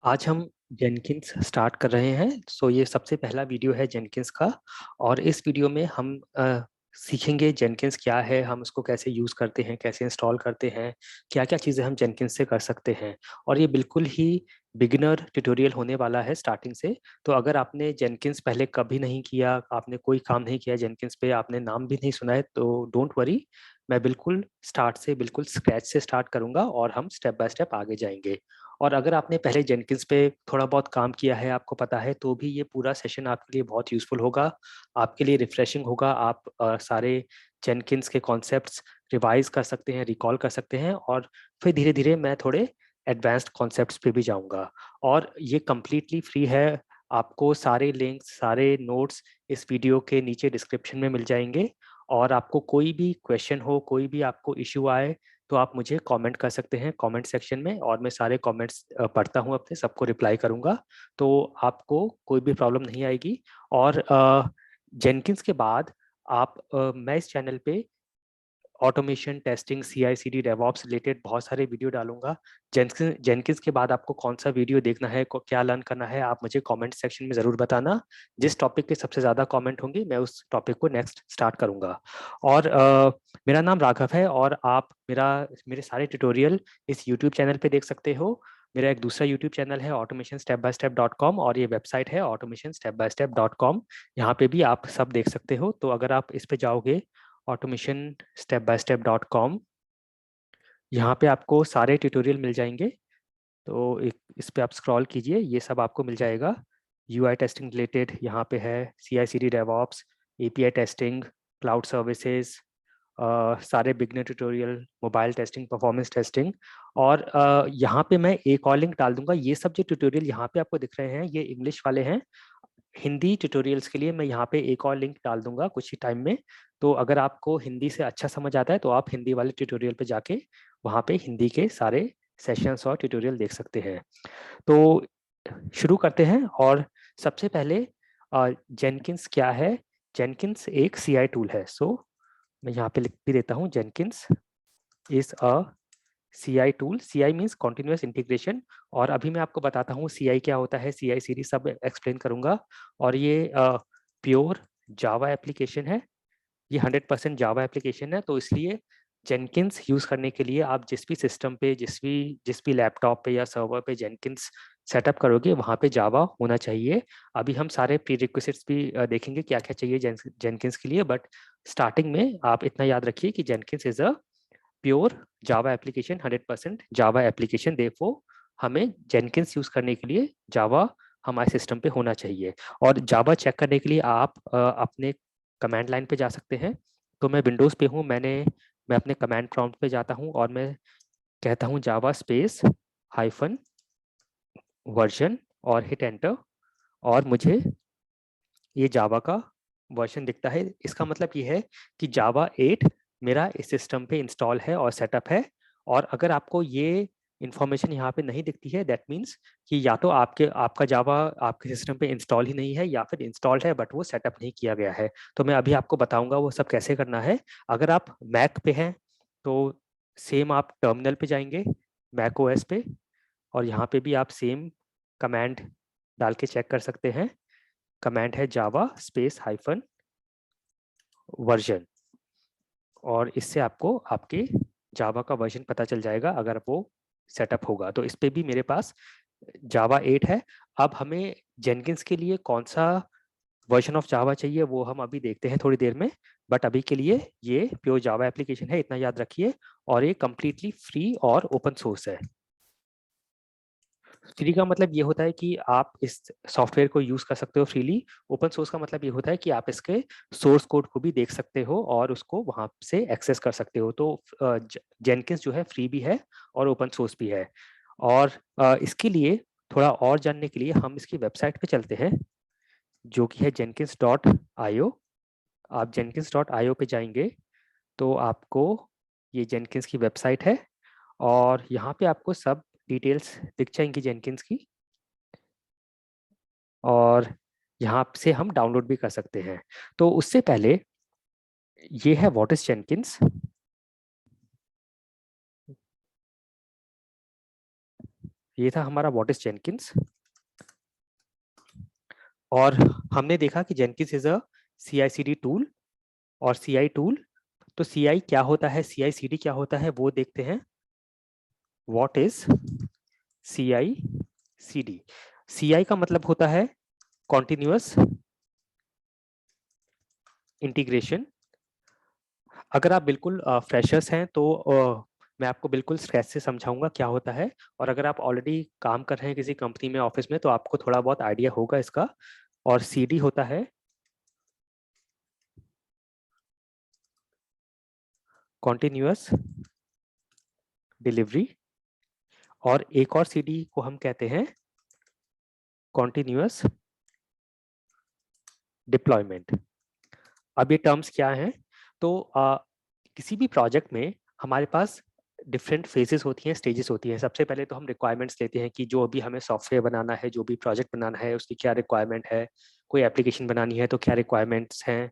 आज हम Jenkins start कर रहे हैं। ये सबसे पहला वीडियो है जेनकिंस का। और इस वीडियो में हम सीखेंगे जेनकिंस क्या है, हम इसको कैसे यूज़ करते हैं, कैसे इंस्टॉल करते हैं, क्या क्या चीज़ें हम जेनकिंस से कर सकते हैं। और ये बिल्कुल ही बिगिनर ट्यूटोरियल होने वाला है स्टार्टिंग से। तो अगर आपने जेनकिंस पहले कभी नहीं किया, आपने कोई काम नहीं किया जेनकिंस पे, आपने नाम भी नहीं सुना है, तो डोंट वरी। मैं बिल्कुल स्टार्ट से, बिल्कुल स्क्रैच से स्टार्ट करूंगा और हम स्टेप बाय स्टेप आगे जाएंगे। और अगर आपने पहले जेनकिंस पे थोड़ा बहुत काम किया है, आपको पता है, तो भी ये पूरा सेशन आपके लिए बहुत यूज़फुल होगा, आपके लिए रिफ्रेशिंग होगा। आप सारे जेनकिंस के कॉन्सेप्ट्स रिवाइज कर सकते हैं, रिकॉल कर सकते हैं। और फिर धीरे धीरे मैं थोड़े एडवांस्ड कॉन्सेप्ट्स पे भी जाऊंगा। और ये कम्प्लीटली फ्री है। आपको सारे लिंक्स, सारे नोट्स इस वीडियो के नीचे डिस्क्रिप्शन में मिल जाएंगे। और आपको कोई भी क्वेश्चन हो, कोई भी आपको इश्यू आए, तो आप मुझे कमेंट कर सकते हैं कमेंट सेक्शन में, और मैं सारे कमेंट्स पढ़ता हूँ, अपने सबको रिप्लाई करूँगा। तो आपको कोई भी प्रॉब्लम नहीं आएगी। और जेनकिंस के बाद मैं इस चैनल पे automation, testing, CI/CD, DevOps related बहुत सारे वीडियो डालूंगा। जेनकिंस के बाद आपको कौन सा वीडियो देखना है, क्या लर्न करना है, आप मुझे कमेंट सेक्शन में ज़रूर बताना। जिस टॉपिक के सबसे ज़्यादा कमेंट होंगे, मैं उस टॉपिक को नेक्स्ट स्टार्ट करूंगा। और मेरा नाम राघव है, और आप मेरे सारे ट्यूटोरियल इस यूट्यूब चैनल पे देख सकते हो। मेरा एक दूसरा यूट्यूब चैनल है automation-step-by-step.com, और ये वेबसाइट है automation-step-by-step.com। यहाँ पे भी आप सब देख सकते हो। तो अगर आप इस पे जाओगे, automation-step-by-step.com, यहाँ पे आपको सारे ट्यूटोरियल मिल जाएंगे। तो इस पे आप स्क्रॉल कीजिए, ये सब आपको मिल जाएगा। UI टेस्टिंग रिलेटेड यहाँ पे है, CI/CD, DevOps, API testing, cloud services, सारे beginner tutorial, mobile testing, performance testing. और यहाँ पे मैं एक और लिंक डाल दूंगा। ये सब जो ट्यूटोरियल यहाँ पे आपको दिख रहे हैं, ये इंग्लिश वाले हैं। हिंदी ट्यूटोरियल्स के लिए मैं यहाँ पे एक और लिंक डाल दूंगा कुछ ही टाइम में। तो अगर आपको हिंदी से अच्छा समझ आता है, तो आप हिंदी वाले ट्यूटोरियल पे जाके वहाँ पे हिंदी के सारे सेशंस और ट्यूटोरियल देख सकते हैं। तो शुरू करते हैं। और सबसे पहले जेनकिंस क्या है। जेनकिंस एक CI टूल है। मैं यहाँ पे लिख भी देता हूँ, Jenkins is a CI tool. CI means continuous integration. और अभी मैं आपको बताता हूँ CI क्या होता है, CI/CD सब एक्सप्लेन करूंगा। और ये प्योर जावा एप्लीकेशन है, ये 100% जावा एप्लीकेशन है। तो इसलिए जेनकिंस यूज़ करने के लिए आप जिस भी सिस्टम पे, जिस भी लैपटॉप पे या सर्वर पे जेनकिंस सेटअप करोगे, वहाँ पे जावा होना चाहिए। अभी हम सारे प्रीरिक्विजिट्स भी देखेंगे क्या क्या चाहिए जेनकिंस के लिए। बट स्टार्टिंग में आप इतना याद रखिए कि Jenkins is a pure Java application, 100% Java application. Therefore हमें जेनकिंस यूज करने के लिए जावा हमारे सिस्टम पे होना चाहिए। और जावा चेक करने के लिए आप अपने कमांड लाइन पे जा सकते हैं। तो मैं विंडोज पे हूँ, मैं अपने कमांड प्रॉम्प्ट पे जाता हूँ, और मैं कहता हूँ जावा स्पेस हाइफन वर्जन, और हिट एंटर। और मुझे ये जावा का वर्जन दिखता है। इसका मतलब ये है कि जावा 8 मेरा इस सिस्टम पे इंस्टॉल है और सेटअप है। और अगर आपको ये इंफॉर्मेशन यहाँ पे नहीं दिखती है, दैट मीन्स कि या तो आपका जावा आपके सिस्टम पे इंस्टॉल ही नहीं है, या फिर इंस्टॉल्ड है बट वो सेटअप नहीं किया गया है। तो मैं अभी आपको बताऊंगा वो सब कैसे करना है। अगर आप मैक पे हैं, तो सेम आप टर्मिनल पे जाएंगे, मैक OS पे, और यहाँ पे भी आप सेम कमांड डाल के चेक कर सकते हैं। कमांड है जावा स्पेस हाइफन वर्जन, और इससे आपको आपके जावा का वर्जन पता चल जाएगा अगर वो सेटअप होगा। तो इस पे भी मेरे पास जावा 8 है। अब हमें जेनकिंस के लिए कौन सा वर्जन ऑफ जावा चाहिए, वो हम अभी देखते हैं थोड़ी देर में। बट अभी के लिए ये प्योर जावा एप्लीकेशन है, इतना याद रखिए। और ये कम्प्लीटली फ्री और ओपन सोर्स है। फ्री का मतलब ये होता है कि आप इस सॉफ्टवेयर को यूज कर सकते हो फ्रीली। ओपन सोर्स का मतलब ये होता है कि आप इसके सोर्स कोड को भी देख सकते हो और उसको वहां से एक्सेस कर सकते हो। तो जेनकिंस जो है फ्री भी है और ओपन सोर्स भी है। और इसके लिए थोड़ा और जानने के लिए हम इसकी वेबसाइट पे चलते हैं, जो कि है jenkins.io। आप jenkins.io पे जाएंगे, तो आपको ये जेनकिंस की वेबसाइट है, और यहाँ पे आपको सब डिटेल्स दिख जाएंगी जेनकिंस की। और यहाँ से हम डाउनलोड भी कर सकते हैं। तो उससे पहले ये है व्हाट इज जेनकिंस। ये था हमारा व्हाट इज जेनकिंस। और हमने देखा कि Jenkins is a CI/CD tool और CI टूल। तो CI क्या होता है, CI/CD क्या होता है, वो देखते हैं। What is CI/CD? CI का मतलब होता है कॉन्टिन्यूअस इंटीग्रेशन। अगर आप बिल्कुल फ्रेशर्स हैं तो मैं आपको बिल्कुल स्क्रैच से समझाऊंगा क्या होता है। और अगर आप ऑलरेडी काम कर रहे हैं किसी कंपनी में, ऑफिस में, तो आपको थोड़ा बहुत आइडिया होगा इसका। और CD होता है कॉन्टिन्यूअस डिलीवरी। और एक और CD को हम कहते हैं कॉन्टिन्यूअस डिप्लॉयमेंट। अब ये टर्म्स क्या हैं? तो किसी भी प्रोजेक्ट में हमारे पास डिफरेंट फेजेस होती हैं, स्टेजेस होती हैं। सबसे पहले तो हम रिक्वायरमेंट्स लेते हैं कि जो अभी हमें सॉफ्टवेयर बनाना है, जो भी प्रोजेक्ट बनाना है, उसकी क्या रिक्वायरमेंट है। कोई एप्लीकेशन बनानी है तो क्या रिक्वायरमेंट्स हैं।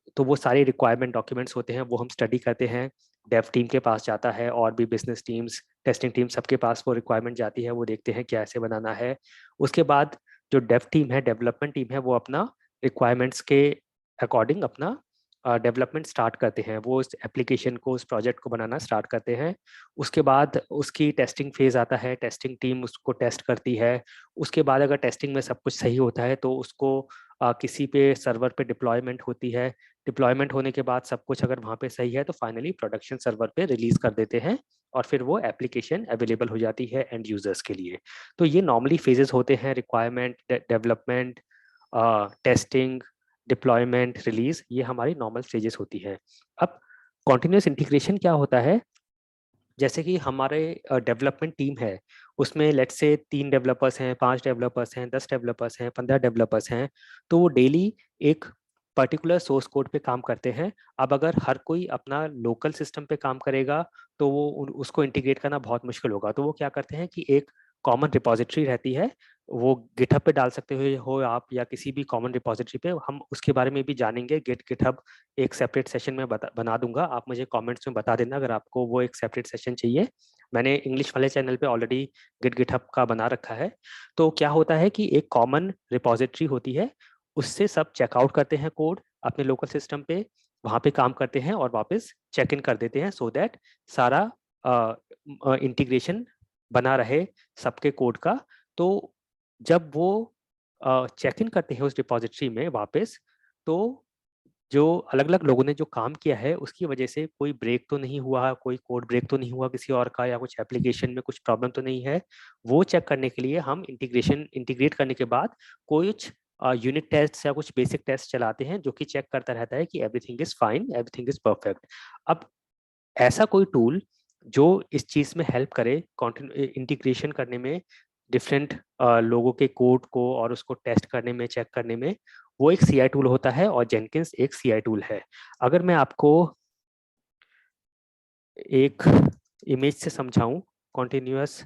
तो वो सारे रिक्वायरमेंट डॉक्यूमेंट्स होते हैं, वो हम स्टडी करते हैं। डेव टीम के पास जाता है और भी बिजनेस टीम्स, टेस्टिंग टीम, सबके पास वो रिक्वायरमेंट जाती है। वो देखते हैं क्या ऐसे बनाना है। उसके बाद जो डेव टीम है, डेवलपमेंट टीम है, वो अपना रिक्वायरमेंट्स के अकॉर्डिंग अपना डेवलपमेंट स्टार्ट करते हैं। वो उस एप्लीकेशन को, उस प्रोजेक्ट को बनाना स्टार्ट करते हैं। उसके बाद उसकी टेस्टिंग फेज आता है, टेस्टिंग टीम उसको टेस्ट करती है। उसके बाद अगर टेस्टिंग में सब कुछ सही होता है तो उसको किसी पे सर्वर पे डिप्लॉयमेंट होती है। डिप्लॉयमेंट होने के बाद सब कुछ अगर वहाँ पे सही है तो फाइनली प्रोडक्शन सर्वर पे रिलीज कर देते हैं। और फिर वो एप्लीकेशन अवेलेबल हो जाती है एंड यूजर्स के लिए। तो ये नॉर्मली फेजेस होते हैं, requirement, development, testing, deployment, release, ये हमारी नॉर्मल स्टेजेस होती है। अब कॉन्टिन्यूस इंटीग्रेशन क्या होता है? जैसे कि हमारे डेवलपमेंट टीम है, उसमें लेट्स से 3 डेवलपर्स हैं, 5 डेवलपर्स हैं, 10 डेवलपर्स हैं, 15 डेवलपर्स हैं। तो वो डेली एक पर्टिकुलर सोर्स कोड पे काम करते हैं। अब अगर हर कोई अपना लोकल सिस्टम पे काम करेगा तो वो उसको इंटीग्रेट करना बहुत मुश्किल होगा। तो वो क्या करते हैं कि एक कॉमन रिपोजिटरी रहती है, वो गिटहब पे डाल सकते हो आप, या किसी भी कॉमन रिपोजिटरी पे। हम उसके बारे में भी जानेंगे। गिटहब एक सेपरेट सेशन में बना दूंगा, आप मुझे कमेंट्स में बता देना अगर आपको वो एक सेपरेट सेशन चाहिए। मैंने इंग्लिश वाले चैनल पे ऑलरेडी गिटहब का बना रखा है। तो क्या होता है कि एक कॉमन रिपोजिटरी होती है, उससे सब चेकआउट करते हैं कोड अपने लोकल सिस्टम पे, वहाँ पे काम करते हैं और वापस चेक इन कर देते हैं, सो दैट सारा इंटीग्रेशन बना रहे सबके कोड का। तो जब वो चेक इन करते हैं उस डिपॉजिटरी में वापस, तो जो अलग अलग लोगों ने जो काम किया है उसकी वजह से कोई ब्रेक तो नहीं हुआ, कोई कोड ब्रेक तो नहीं हुआ किसी और का, या कुछ एप्लीकेशन में कुछ प्रॉब्लम तो नहीं है। वो चेक करने के लिए हम इंटीग्रेट करने के बाद कुछ यूनिट टेस्ट या कुछ बेसिक टेस्ट चलाते हैं, जो कि चेक करता रहता है कि everything is fine, everything is perfect. अब ऐसा कोई टूल जो इस चीज में हेल्प करे, इंटीग्रेशन करने में, डिफरेंट लोगों के कोड को और उसको टेस्ट करने में, चेक करने में, वो एक CI टूल होता है। और जेनकिंस एक CI टूल है। अगर मैं आपको एक इमेज से समझाऊं, continuous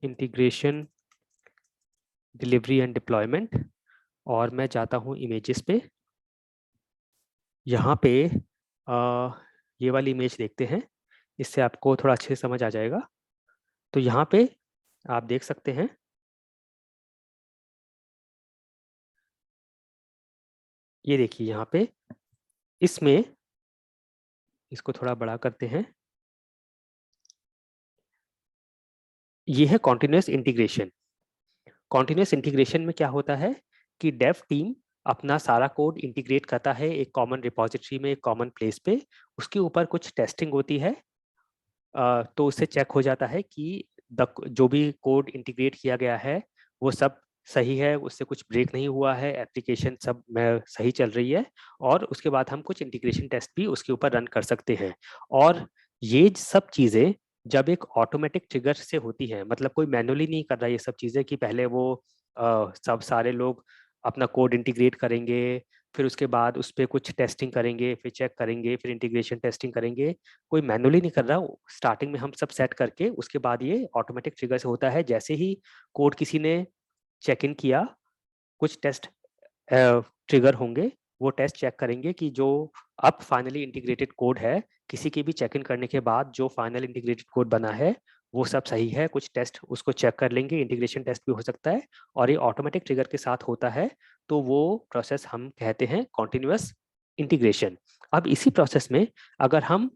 integration delivery and deployment, और मैं जाता हूं इमेजेस पे। यहाँ पे ये वाली इमेज देखते हैं, इससे आपको थोड़ा अच्छे से समझ आ जाएगा। तो यहाँ पे आप देख सकते हैं, ये देखिए यहाँ पे, इसमें इसको थोड़ा बड़ा करते हैं। ये है कॉन्टिन्यूअस इंटीग्रेशन। कॉन्टिन्यूअस इंटीग्रेशन में क्या होता है कि डेव टीम अपना सारा कोड इंटीग्रेट करता है एक कॉमन रिपोजिटरी में, एक कॉमन प्लेस पे। उसके ऊपर कुछ टेस्टिंग होती है, तो उससे चेक हो जाता है कि जो भी कोड इंटीग्रेट किया गया है वो सब सही है, उससे कुछ ब्रेक नहीं हुआ है, एप्लीकेशन सब में सही चल रही है। और उसके बाद हम कुछ इंटीग्रेशन टेस्ट भी उसके ऊपर रन कर सकते हैं। और ये सब चीज़ें जब एक ऑटोमेटिक ट्रिगर से होती है, मतलब कोई मैनुअली नहीं कर रहा ये सब चीज़ें कि पहले वो सब सारे लोग अपना कोड इंटीग्रेट करेंगे, फिर उसके बाद उस पर कुछ टेस्टिंग करेंगे, फिर चेक करेंगे, फिर इंटीग्रेशन टेस्टिंग करेंगे। कोई मैनुअली नहीं कर रहा, स्टार्टिंग में हम सब सेट करके उसके बाद ये ऑटोमेटिक ट्रिगर से होता है। जैसे ही कोड किसी ने चेक इन किया, कुछ टेस्ट ट्रिगर होंगे, वो टेस्ट चेक करेंगे कि जो अब फाइनली इंटीग्रेटेड कोड है, किसी की भी चेक इन करने के बाद जो फाइनल इंटीग्रेटेड कोड बना है वो सब सही है। कुछ टेस्ट उसको चेक कर लेंगे, इंटीग्रेशन टेस्ट भी हो सकता है, और ये ऑटोमेटिक ट्रिगर के साथ होता है, तो वो प्रोसेस हम कहते हैं कॉन्टिन्यूअस इंटीग्रेशन। अब इसी प्रोसेस में अगर हम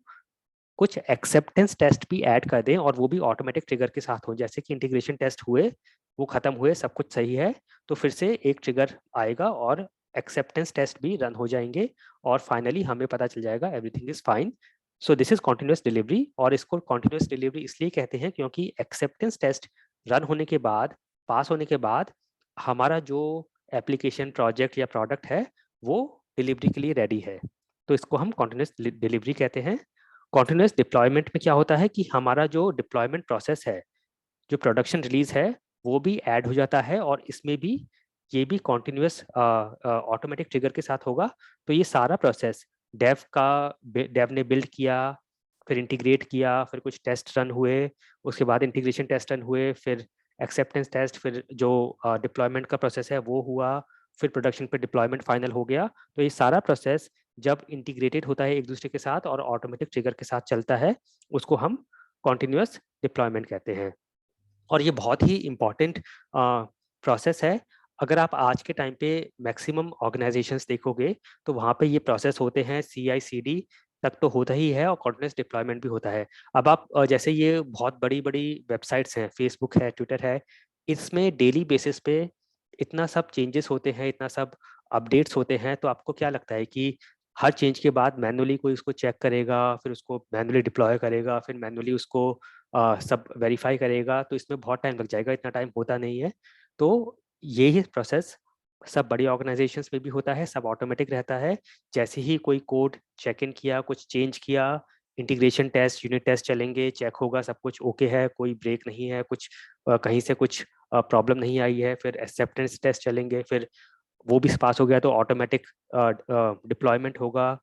कुछ एक्सेप्टेंस टेस्ट भी ऐड कर दें और वो भी ऑटोमेटिक ट्रिगर के साथ हो, जैसे कि इंटीग्रेशन टेस्ट हुए, वो खत्म हुए, सब कुछ सही है, तो फिर से एक ट्रिगर आएगा और एक्सेप्टेंस टेस्ट भी रन हो जाएंगे और फाइनली हमें पता चल जाएगा everything is fine. So this is continuous delivery, और इसको कॉन्टिन्यूअस डिलीवरी इसलिए कहते हैं क्योंकि एक्सेप्टेंस टेस्ट रन होने के बाद, पास होने के बाद, हमारा जो एप्लीकेशन, प्रोजेक्ट या प्रोडक्ट है वो डिलीवरी के लिए रेडी है, तो इसको हम कॉन्टिन्यूअस डिलीवरी कहते हैं। कॉन्टिन्यूअस डिप्लॉयमेंट में क्या होता है कि हमारा जो डिप्लॉयमेंट प्रोसेस है, जो प्रोडक्शन रिलीज है, वो भी ऐड हो जाता है और इसमें भी ये भी कॉन्टिन्यूअस ऑटोमेटिक ट्रिगर के साथ होगा। तो ये सारा प्रोसेस डेव ने बिल्ड किया, फिर इंटीग्रेट किया, फिर कुछ टेस्ट रन हुए, उसके बाद इंटीग्रेशन टेस्ट रन हुए, फिर एक्सेप्टेंस टेस्ट, फिर जो डिप्लॉयमेंट का प्रोसेस है वो हुआ, फिर प्रोडक्शन पे डिप्लॉयमेंट फाइनल हो गया। तो ये सारा प्रोसेस जब इंटीग्रेटेड होता है एक दूसरे के साथ और ऑटोमेटिक ट्रिगर के साथ चलता है, उसको हम कॉन्टिन्यूअस डिप्लॉयमेंट कहते हैं। और ये बहुत ही इम्पॉर्टेंट प्रोसेस है। अगर आप आज के टाइम पे मैक्सिमम ऑर्गेनाइजेशंस देखोगे तो वहाँ पे ये प्रोसेस होते हैं, CI/CD तक तो होता ही है और कॉन्टिन्यूअस डिप्लॉयमेंट भी होता है। अब आप जैसे ये बहुत बड़ी बड़ी वेबसाइट्स हैं, फेसबुक है, ट्विटर है, इसमें डेली बेसिस पे इतना सब चेंजेस होते हैं, इतना सब अपडेट्स होते हैं, तो आपको क्या लगता है कि हर चेंज के बाद मैनुअली कोई उसको चेक करेगा, फिर उसको मैनुअली डिप्लॉय करेगा, फिर मैनुअली उसको सब वेरीफाई करेगा, तो इसमें बहुत टाइम लग जाएगा, इतना टाइम होता नहीं है। तो यही प्रोसेस सब बड़ी ऑर्गेनाइजेशंस में भी होता है, सब ऑटोमेटिक रहता है। जैसे ही कोई कोड चेक इन किया, कुछ चेंज किया, इंटीग्रेशन टेस्ट, यूनिट टेस्ट चलेंगे, चेक होगा सब कुछ ओके है, कोई ब्रेक नहीं है, कुछ कहीं से कुछ प्रॉब्लम नहीं आई है, फिर एक्सेप्टेंस टेस्ट चलेंगे, फिर वो भी पास हो गया तो ऑटोमेटिक डिप्लॉयमेंट होगा,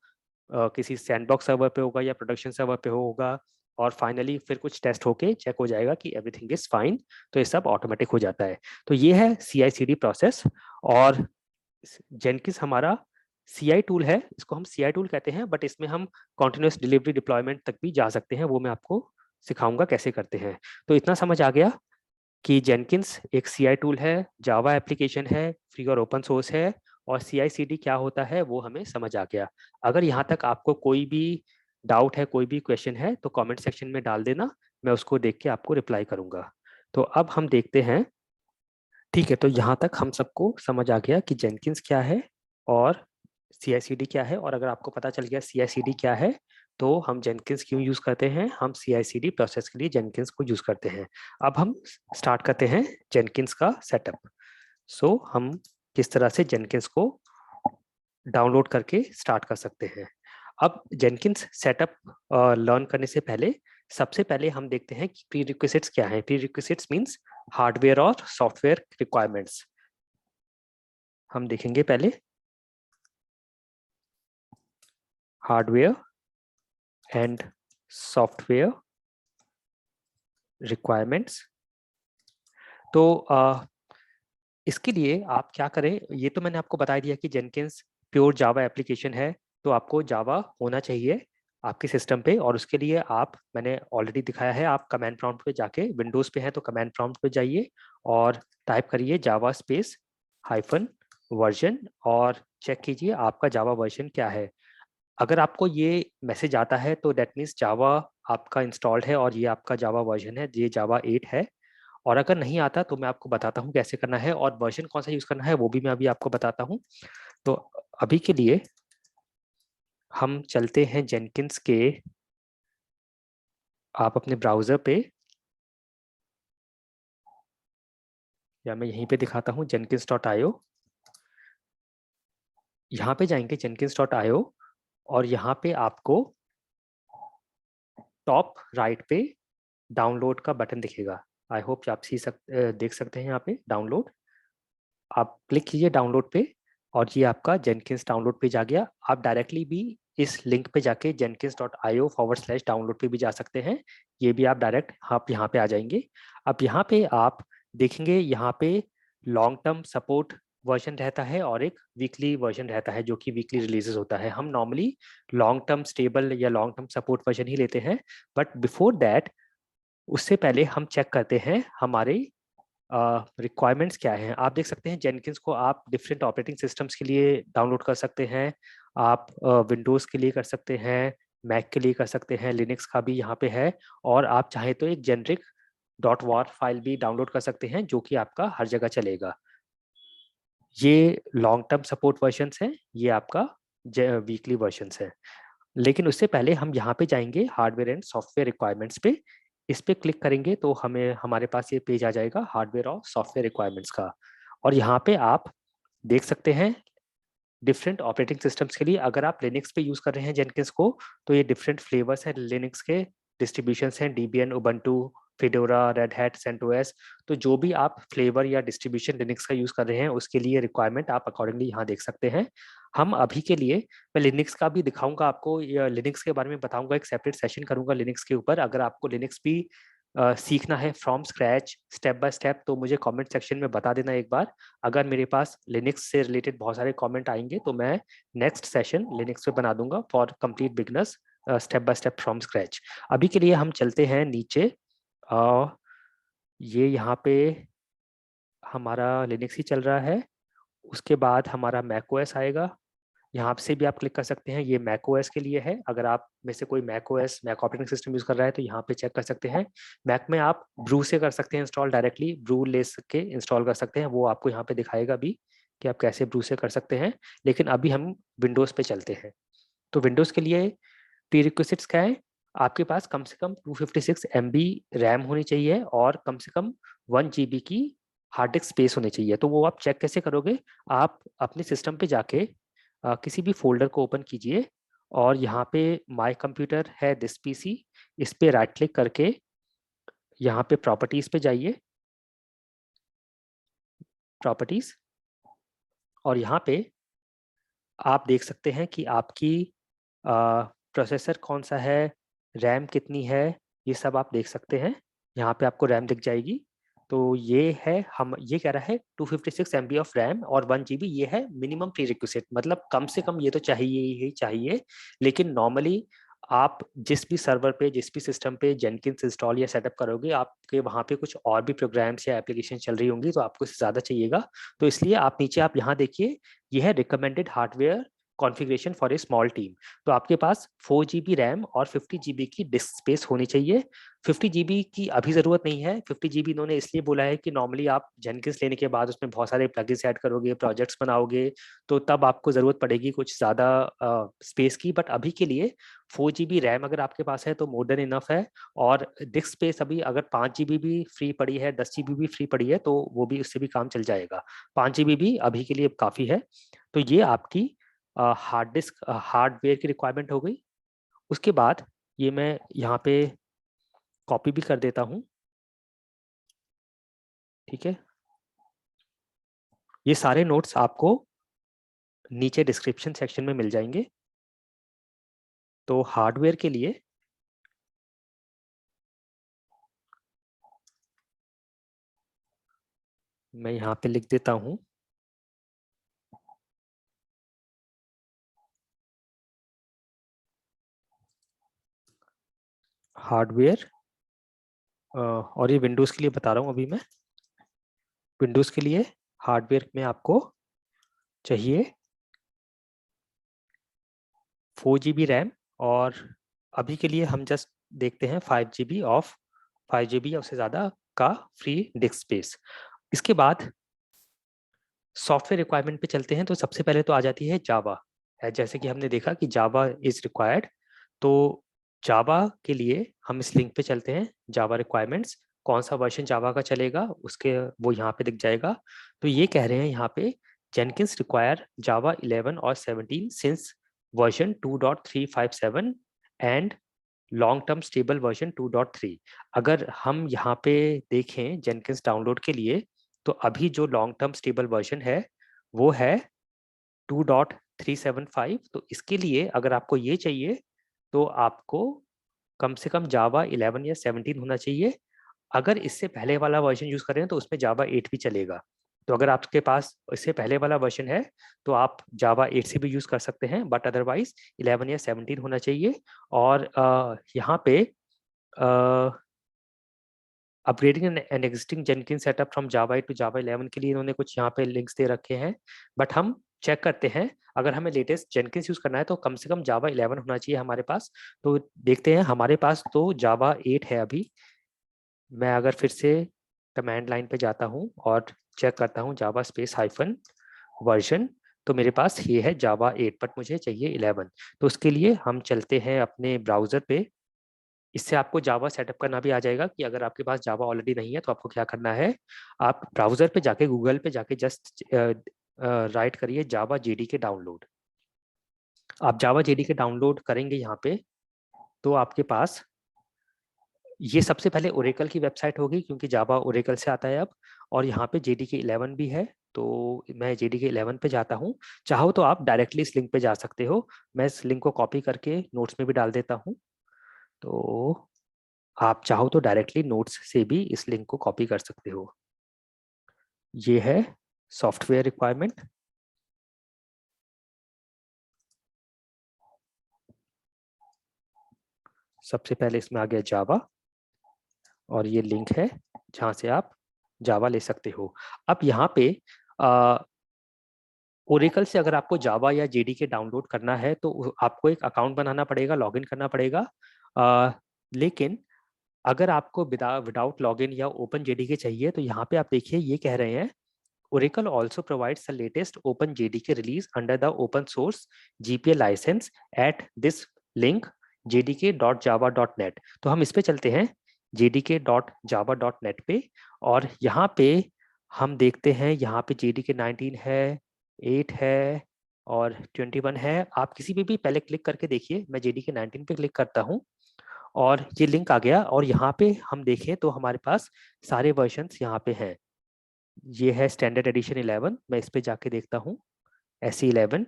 किसी सैंडबॉक्स सर्वर पे होगा या प्रोडक्शन सर्वर पे होगा, और फाइनली फिर कुछ टेस्ट होके चेक हो जाएगा कि एवरीथिंग इज फाइन, तो ये सब ऑटोमेटिक हो जाता है। तो ये है CI/CD प्रोसेस। और जेनकिंस हमारा CI टूल है, इसको हम CI टूल कहते हैं, बट इसमें हम कॉन्टिन्यूअस डिलीवरी डिप्लॉयमेंट तक भी जा सकते हैं, वो मैं आपको सिखाऊंगा कैसे करते हैं। तो इतना समझ आ गया कि जेनकिंस एक CI टूल है, जावा एप्लीकेशन है, फ्री और ओपन सोर्स है, और CI/CD क्या होता है वो हमें समझ आ गया। अगर यहाँ तक आपको कोई भी डाउट है, कोई भी क्वेश्चन है, तो कमेंट सेक्शन में डाल देना, मैं उसको देख के आपको रिप्लाई करूंगा। तो अब हम देखते हैं। ठीक है, तो यहाँ तक हम सबको समझ आ गया कि जेनकिंस क्या है और CI/CD क्या है, और अगर आपको पता चल गया CI/CD क्या है, तो हम जेनकिंस क्यों यूज करते हैं, हम CI/CD प्रोसेस के लिए जेनकिंस को यूज करते हैं। अब हम स्टार्ट करते हैं जेनकिंस का सेटअप। सो हम किस तरह से जेनकिंस को डाउनलोड करके स्टार्ट कर सकते हैं। अब जेनकिंस सेटअप लर्न करने से पहले सबसे पहले हम देखते हैं कि प्री रिक्विजिट्स क्या है। प्री रिक्विजिट्स मीन्स हार्डवेयर और सॉफ्टवेयर रिक्वायरमेंट्स। हम देखेंगे पहले हार्डवेयर एंड सॉफ्टवेयर रिक्वायरमेंट्स। तो इसके लिए आप क्या करें, ये तो मैंने आपको बता दिया कि जेनकिंस प्योर जावा एप्लीकेशन है, तो आपको जावा होना चाहिए आपके सिस्टम पे, और उसके लिए आप, मैंने ऑलरेडी दिखाया है, आप कमांड प्रॉम्प्ट पे जाके, विंडोज पे है तो कमांड प्रॉम्प्ट पे जाइए और टाइप करिए जावा स्पेस हाइफन वर्जन, और चेक कीजिए आपका जावा वर्जन क्या है। अगर आपको ये मैसेज आता है तो दैट मीन्स जावा आपका इंस्टॉल्ड है और ये आपका जावा वर्जन है, ये जावा 8 है। और अगर नहीं आता तो मैं आपको बताता हूँ कैसे करना है, और वर्जन कौन सा यूज करना है वो भी मैं अभी आपको बताता हूँ। तो अभी के लिए हम चलते हैं जेनकिंस के, आप अपने ब्राउजर पे, या मैं यहीं पे दिखाता हूँ jenkins.io। यहाँ पे जाएंगे jenkins.io, और यहाँ पे आपको टॉप राइट पे डाउनलोड का बटन दिखेगा। आई होप आप देख सकते हैं यहाँ पे डाउनलोड। आप क्लिक कीजिए डाउनलोड पे, और ये आपका जेनकिंस डाउनलोड पेज आ गया। आप डायरेक्टली भी इस लिंक पे जाके jenkins.io/डाउनलोड पे भी जा सकते हैं, ये भी आप डायरेक्ट आप यहाँ पे आ जाएंगे। अब यहाँ पे आप देखेंगे, यहाँ पे लॉन्ग टर्म सपोर्ट वर्जन रहता है और एक वीकली वर्जन रहता है जो कि वीकली रिलीजेस होता है। हम नॉर्मली लॉन्ग टर्म स्टेबल या लॉन्ग टर्म सपोर्ट वर्जन ही लेते हैं, बट बिफोर दैट, उससे पहले हम चेक करते हैं हमारे रिक्वायरमेंट्स क्या हैं। आप देख सकते हैं जेनकिंस को आप डिफरेंट ऑपरेटिंग सिस्टम्स के लिए डाउनलोड कर सकते हैं। आप विंडोज़ के लिए कर सकते हैं, मैक के लिए कर सकते हैं, लिनक्स का भी यहाँ पे है। और आप चाहें तो एक जेनरिक .war फाइल भी डाउनलोड कर सकते हैं जो कि आपका हर जगह चलेगा। ये लॉन्ग टर्म सपोर्ट वर्जन्स हैं, ये आपका वीकली वर्जन्स है। लेकिन उससे पहले हम यहाँ पे जाएंगे हार्डवेयर एंड सॉफ्टवेयर रिक्वायरमेंट्स पे। इस पे क्लिक करेंगे तो हमें हमारे पास ये पेज आ जाएगा हार्डवेयर और सॉफ्टवेयर रिक्वायरमेंट्स का। और यहाँ पे आप देख सकते हैं डिफरेंट ऑपरेटिंग सिस्टम्स के लिए, अगर आप लिनक्स पे यूज कर रहे हैं जेनकिंस को, तो ये डिफरेंट फ्लेवर्स हैं लिनक्स के, डिस्ट्रीब्यूशंस हैं डीबियन, उबंटू, फिडोरा, रेड हैट, सेंटोस। तो जो भी आप फ्लेवर या डिस्ट्रीब्यूशन लिनक्स का यूज कर रहे हैं उसके लिए रिक्वायरमेंट आप अकॉर्डिंगली यहाँ देख सकते हैं। हम अभी के लिए, मैं लिनक्स का भी दिखाऊंगा आपको, लिनक्स के बारे में बताऊंगा, एक सेपरेट सेशन करूंगा लिनक्स के ऊपर। अगर आपको लिनक्स भी सीखना है from scratch step by step तो मुझे कमेंट सेक्शन में बता देना एक बार। अगर मेरे पास लिनक्स से रिलेटेड बहुत सारे कमेंट आएंगे तो मैं नेक्स्ट सेशन लिनक्स पे बना दूंगा for complete beginners, step by step from scratch. अभी के लिए हम चलते हैं नीचे। ये यहाँ पे हमारा लिनक्स ही चल रहा है। उसके बाद हमारा मैक ओएस आएगा, यहाँ से भी आप क्लिक कर सकते हैं। ये मैक ओएस के लिए है, अगर आप में से कोई Mac OS Mac operating system use कर रहा है तो यहाँ पे चेक कर सकते हैं। मैक में आप ब्रू से कर सकते हैं इंस्टॉल, डायरेक्टली ब्रू ले के इंस्टॉल कर सकते हैं, वो आपको यहाँ पे दिखाएगा भी कि आप कैसे ब्रू से कर सकते हैं। लेकिन अभी हम विंडोज पे चलते हैं। तो विंडोज के लिए प्री रिक्विजिट्स क्या है? आपके पास कम से कम 256 MB रैम होनी चाहिए और कम से कम 1 GB की हार्ड डिस्क स्पेस होनी चाहिए। तो वो आप चेक कैसे करोगे? आप अपने सिस्टम पे जाके किसी भी फोल्डर को ओपन कीजिए और यहाँ पे माय कंप्यूटर है दिस PC, इस पे राइट क्लिक करके यहाँ पे प्रॉपर्टीज पे जाइए, प्रॉपर्टीज, और यहाँ पे आप देख सकते हैं कि आपकी प्रोसेसर कौन सा है, रैम कितनी है, ये सब आप देख सकते हैं। यहाँ पे आपको रैम दिख जाएगी। तो ये है, हम ये कह रहा है 256 MB ऑफ रैम और 1 GB, ये है मिनिमम प्री रिक्विजिट, मतलब कम से कम ये तो चाहिए ही चाहिए। लेकिन नॉर्मली आप जिस भी सर्वर पे, जिस भी सिस्टम पे जेनकिंस इंस्टॉल या सेटअप करोगे, आपके वहाँ पे कुछ और भी प्रोग्राम्स या एप्लीकेशन चल रही होंगी तो आपको इससे ज़्यादा चाहिएगा। तो इसलिए आप नीचे आप यहाँ देखिए, ये है recommended hardware configuration for a small team. तो आपके पास 4 GB रैम और 50 GB की डिस्क स्पेस होनी चाहिए। 50 GB की अभी ज़रूरत नहीं है। 50 GB इन्होंने इसलिए बोला है कि नॉर्मली आप जेनकिंस लेने के बाद उसमें बहुत सारे प्लगइन्स ऐड करोगे, प्रोजेक्ट्स बनाओगे, तो तब आपको ज़रूरत पड़ेगी कुछ ज़्यादा स्पेस की। बट अभी के लिए 4 GB रैम अगर आपके पास है तो मोर देन इनफ है। और डिस्क स्पेस अभी अगर 5 GB भी फ्री पड़ी है, 10 GB भी फ्री पड़ी है, तो वो भी, उससे भी काम चल जाएगा। 5 GB भी अभी के लिए काफ़ी है। तो ये आपकी हार्ड डिस्क हार्डवेयर की रिक्वायरमेंट हो गई। उसके बाद ये मैं यहाँ पे कॉपी भी कर देता हूँ, ठीक है। ये सारे नोट्स आपको नीचे डिस्क्रिप्शन सेक्शन में मिल जाएंगे। तो हार्डवेयर के लिए मैं यहाँ पे लिख देता हूँ हार्डवेयर, और ये विंडोज़ के लिए बता रहा हूँ अभी मैं। विंडोज़ के लिए हार्डवेयर में आपको चाहिए 4 GB रैम, और अभी के लिए हम जस्ट देखते हैं 5 GB ऑफ 5 GB या उससे ज़्यादा का फ्री डिस्क स्पेस। इसके बाद सॉफ्टवेयर रिक्वायरमेंट पे चलते हैं। तो सबसे पहले तो आ जाती है जावा, जैसे कि हमने देखा कि जावा इज रिक्वायर्ड। तो जावा के लिए हम इस लिंक पे चलते हैं, जावा रिक्वायरमेंट्स, कौन सा वर्जन जावा का चलेगा उसके, वो यहाँ पे दिख जाएगा। तो ये कह रहे हैं यहाँ पे जेनकिंस रिक्वायर जावा 11 और 17 since version 2.357 and long term stable version 2.3। अगर हम यहाँ पे देखें जेनकिंस डाउनलोड के लिए, तो अभी जो लॉन्ग टर्म स्टेबल वर्जन है वो है 2.375। तो इसके लिए अगर आपको ये चाहिए तो आपको कम से कम जावा 11 या 17 होना चाहिए। अगर इससे पहले वाला वर्जन यूज कर रहे हैं तो उसमें जावा 8 भी चलेगा। तो अगर आपके पास इससे पहले वाला वर्जन है तो आप जावा 8 से भी यूज कर सकते हैं, बट अदरवाइज 11 या 17 होना चाहिए। और यहाँ पे upgrading an existing Jenkins setup from Java 8 to Java 11 के लिए इन्होंने कुछ यहाँ पे लिंक्स दे रखे हैं, बट हम चेक करते हैं। अगर हमें लेटेस्ट जेनकिंस यूज करना है तो कम से कम जावा 11 होना चाहिए हमारे पास। तो देखते हैं, हमारे पास तो जावा 8 है अभी। मैं अगर फिर से कमांड लाइन पे जाता हूँ और चेक करता हूँ जावा स्पेस हाइफन वर्जन, तो मेरे पास ये है जावा 8, बट मुझे चाहिए 11। तो उसके लिए हम चलते हैं अपने ब्राउजर पे। इससे आपको जावा सेटअप करना भी आ जाएगा कि अगर आपके पास जावा ऑलरेडी नहीं है तो आपको क्या करना है। आप ब्राउजर पे जाके, गूगल पे जाके जस्ट राइट करिए जावा जेडीके डाउनलोड। आप जावा जेडीके डाउनलोड करेंगे यहाँ पे तो आपके पास ये सबसे पहले ओरेकल की वेबसाइट होगी, क्योंकि जावा ओरेकल से आता है अब। और यहाँ पे जेडीके 11 भी है, तो मैं जेडीके 11 पे जाता हूँ। चाहो तो आप डायरेक्टली इस लिंक पे जा सकते हो, मैं इस लिंक को कॉपी करके नोट्स में भी डाल देता हूँ। तो आप चाहो तो डायरेक्टली नोट्स से भी इस लिंक को कॉपी कर सकते हो। ये है सॉफ्टवेयर रिक्वायरमेंट। सबसे पहले इसमें आ गया जावा, और ये लिंक है जहाँ से आप जावा ले सकते हो। अब यहाँ पे ओरेकल से अगर आपको जावा या जेडीके डाउनलोड करना है तो आपको एक अकाउंट बनाना पड़ेगा, लॉगिन करना पड़ेगा। लेकिन अगर आपको विदाउट लॉगिन या ओपन जेडीके चाहिए तो यहाँ पे आप देखिए ये कह रहे हैं, Oracle also provides the latest OpenJDK release under the open source GPL license at this link jdk.java.net। तो हम इस पे चलते हैं jdk.java.net पे, और यहाँ पे हम देखते हैं, यहाँ पे JDK 19 है, 8 है और 21 है। आप किसी पे भी पहले क्लिक करके देखिए। मैं JDK 19 पे क्लिक करता हूँ और ये लिंक आ गया, और यहाँ पे हम देखें तो हमारे पास सारे वर्जन्स यहाँ पे हैं। ये है स्टैंडर्ड एडिशन 11, मैं इस पे जाके देखता हूँ SE 11,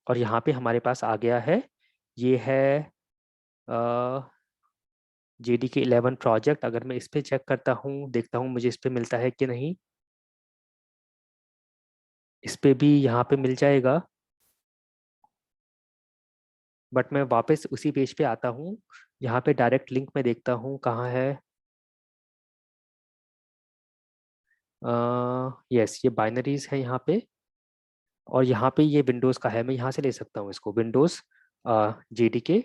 और यहाँ पे हमारे पास आ गया है, ये है JDK 11 प्रोजेक्ट। अगर मैं इस पे चेक करता हूँ, देखता हूँ मुझे इस पे मिलता है कि नहीं। इस पे भी यहाँ पे मिल जाएगा, बट मैं वापस उसी पेज पे आता हूँ। यहाँ पे डायरेक्ट लिंक में देखता हूँ कहाँ है। यस, ये बाइनरीज है यहाँ पे, और यहाँ पे ये विंडोज़ का है। मैं यहाँ से ले सकता हूँ इसको, विंडोज़ JDK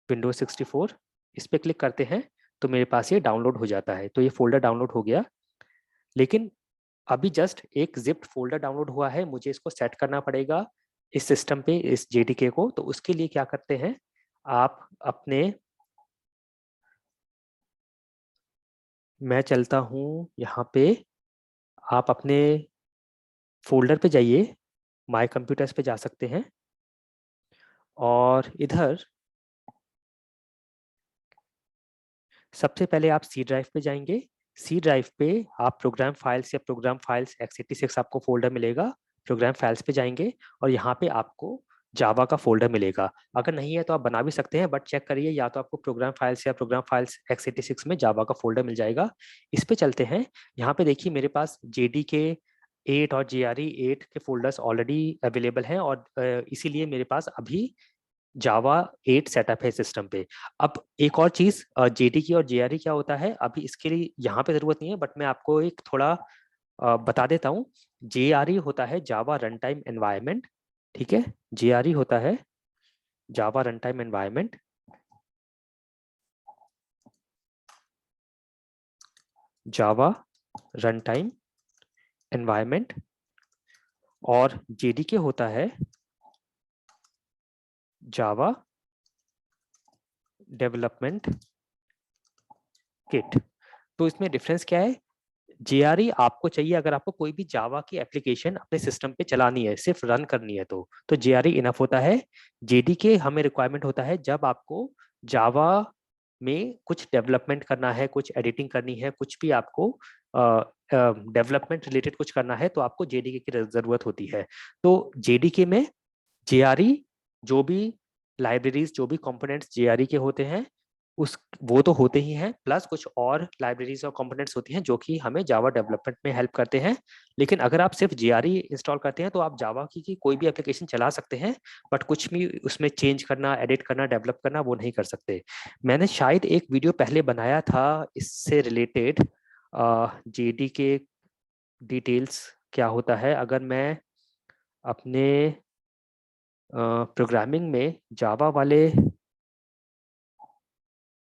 विंडोज 64। इस पे क्लिक करते हैं तो मेरे पास ये डाउनलोड हो जाता है। तो ये फोल्डर डाउनलोड हो गया, लेकिन अभी जस्ट एक जिप्ड फोल्डर डाउनलोड हुआ है, मुझे इसको सेट करना पड़ेगा इस सिस्टम पे, इस जेडीके को। तो उसके लिए क्या करते हैं, आप अपने, मैं चलता हूँ यहाँ पे, आप अपने फोल्डर पे जाइए, माय कंप्यूटर्स पे जा सकते हैं, और इधर सबसे पहले आप सी ड्राइव पे जाएंगे। सी ड्राइव पे आप प्रोग्राम फाइल्स या प्रोग्राम फाइल्स x86 आपको फोल्डर मिलेगा। प्रोग्राम फाइल्स पे जाएंगे और यहाँ पे आपको जावा का फोल्डर मिलेगा। अगर नहीं है तो आप बना भी सकते हैं, बट चेक करिए, या तो आपको प्रोग्राम फाइल्स या प्रोग्राम फाइल्स x86 में जावा का फोल्डर मिल जाएगा। इस पे चलते हैं। यहाँ पे देखिए मेरे पास JDK 8 और JRE 8 के फोल्डर्स ऑलरेडी अवेलेबल हैं, और इसीलिए मेरे पास अभी जावा 8 सेटअप है सिस्टम पे। अब एक और चीज, JDK और JRE क्या होता है, अभी इसके लिए यहाँ पे जरूरत नहीं है, बट मैं आपको एक थोड़ा बता देता हूँ। JRE होता है जावा रन टाइम एनवायरमेंट, ठीक है। JRE होता है जावा रन टाइम एनवायरमेंट, जावा रन टाइम एनवायरमेंट, और JDK होता है जावा डेवलपमेंट किट। तो इसमें डिफरेंस क्या है, JRE आपको चाहिए अगर आपको कोई भी जावा की एप्लीकेशन अपने सिस्टम पे चलानी है, सिर्फ रन करनी है, तो JRE इनफ होता है। JDK हमें रिक्वायरमेंट होता है जब आपको जावा में कुछ डेवलपमेंट करना है, कुछ एडिटिंग करनी है, कुछ भी आपको डेवलपमेंट रिलेटेड कुछ करना है, तो आपको JDK की जरूरत होती है। तो JDK में JRE, जो भी लाइब्रेरीज, जो भी कंपोनेंट्स JRE के होते हैं, उस वो तो होते ही हैं, प्लस कुछ और लाइब्रेरीज और कंपोनेंट्स होती हैं जो कि हमें जावा डेवलपमेंट में हेल्प करते हैं। लेकिन अगर आप सिर्फ जेआरई इंस्टॉल करते हैं तो आप जावा की कोई भी एप्लीकेशन चला सकते हैं, बट कुछ भी उसमें चेंज करना, एडिट करना, डेवलप करना वो नहीं कर सकते। मैंने शायद एक वीडियो पहले बनाया था इससे रिलेटेड, जेडी के डिटेल्स क्या होता है। अगर मैं अपने प्रोग्रामिंग में जावा वाले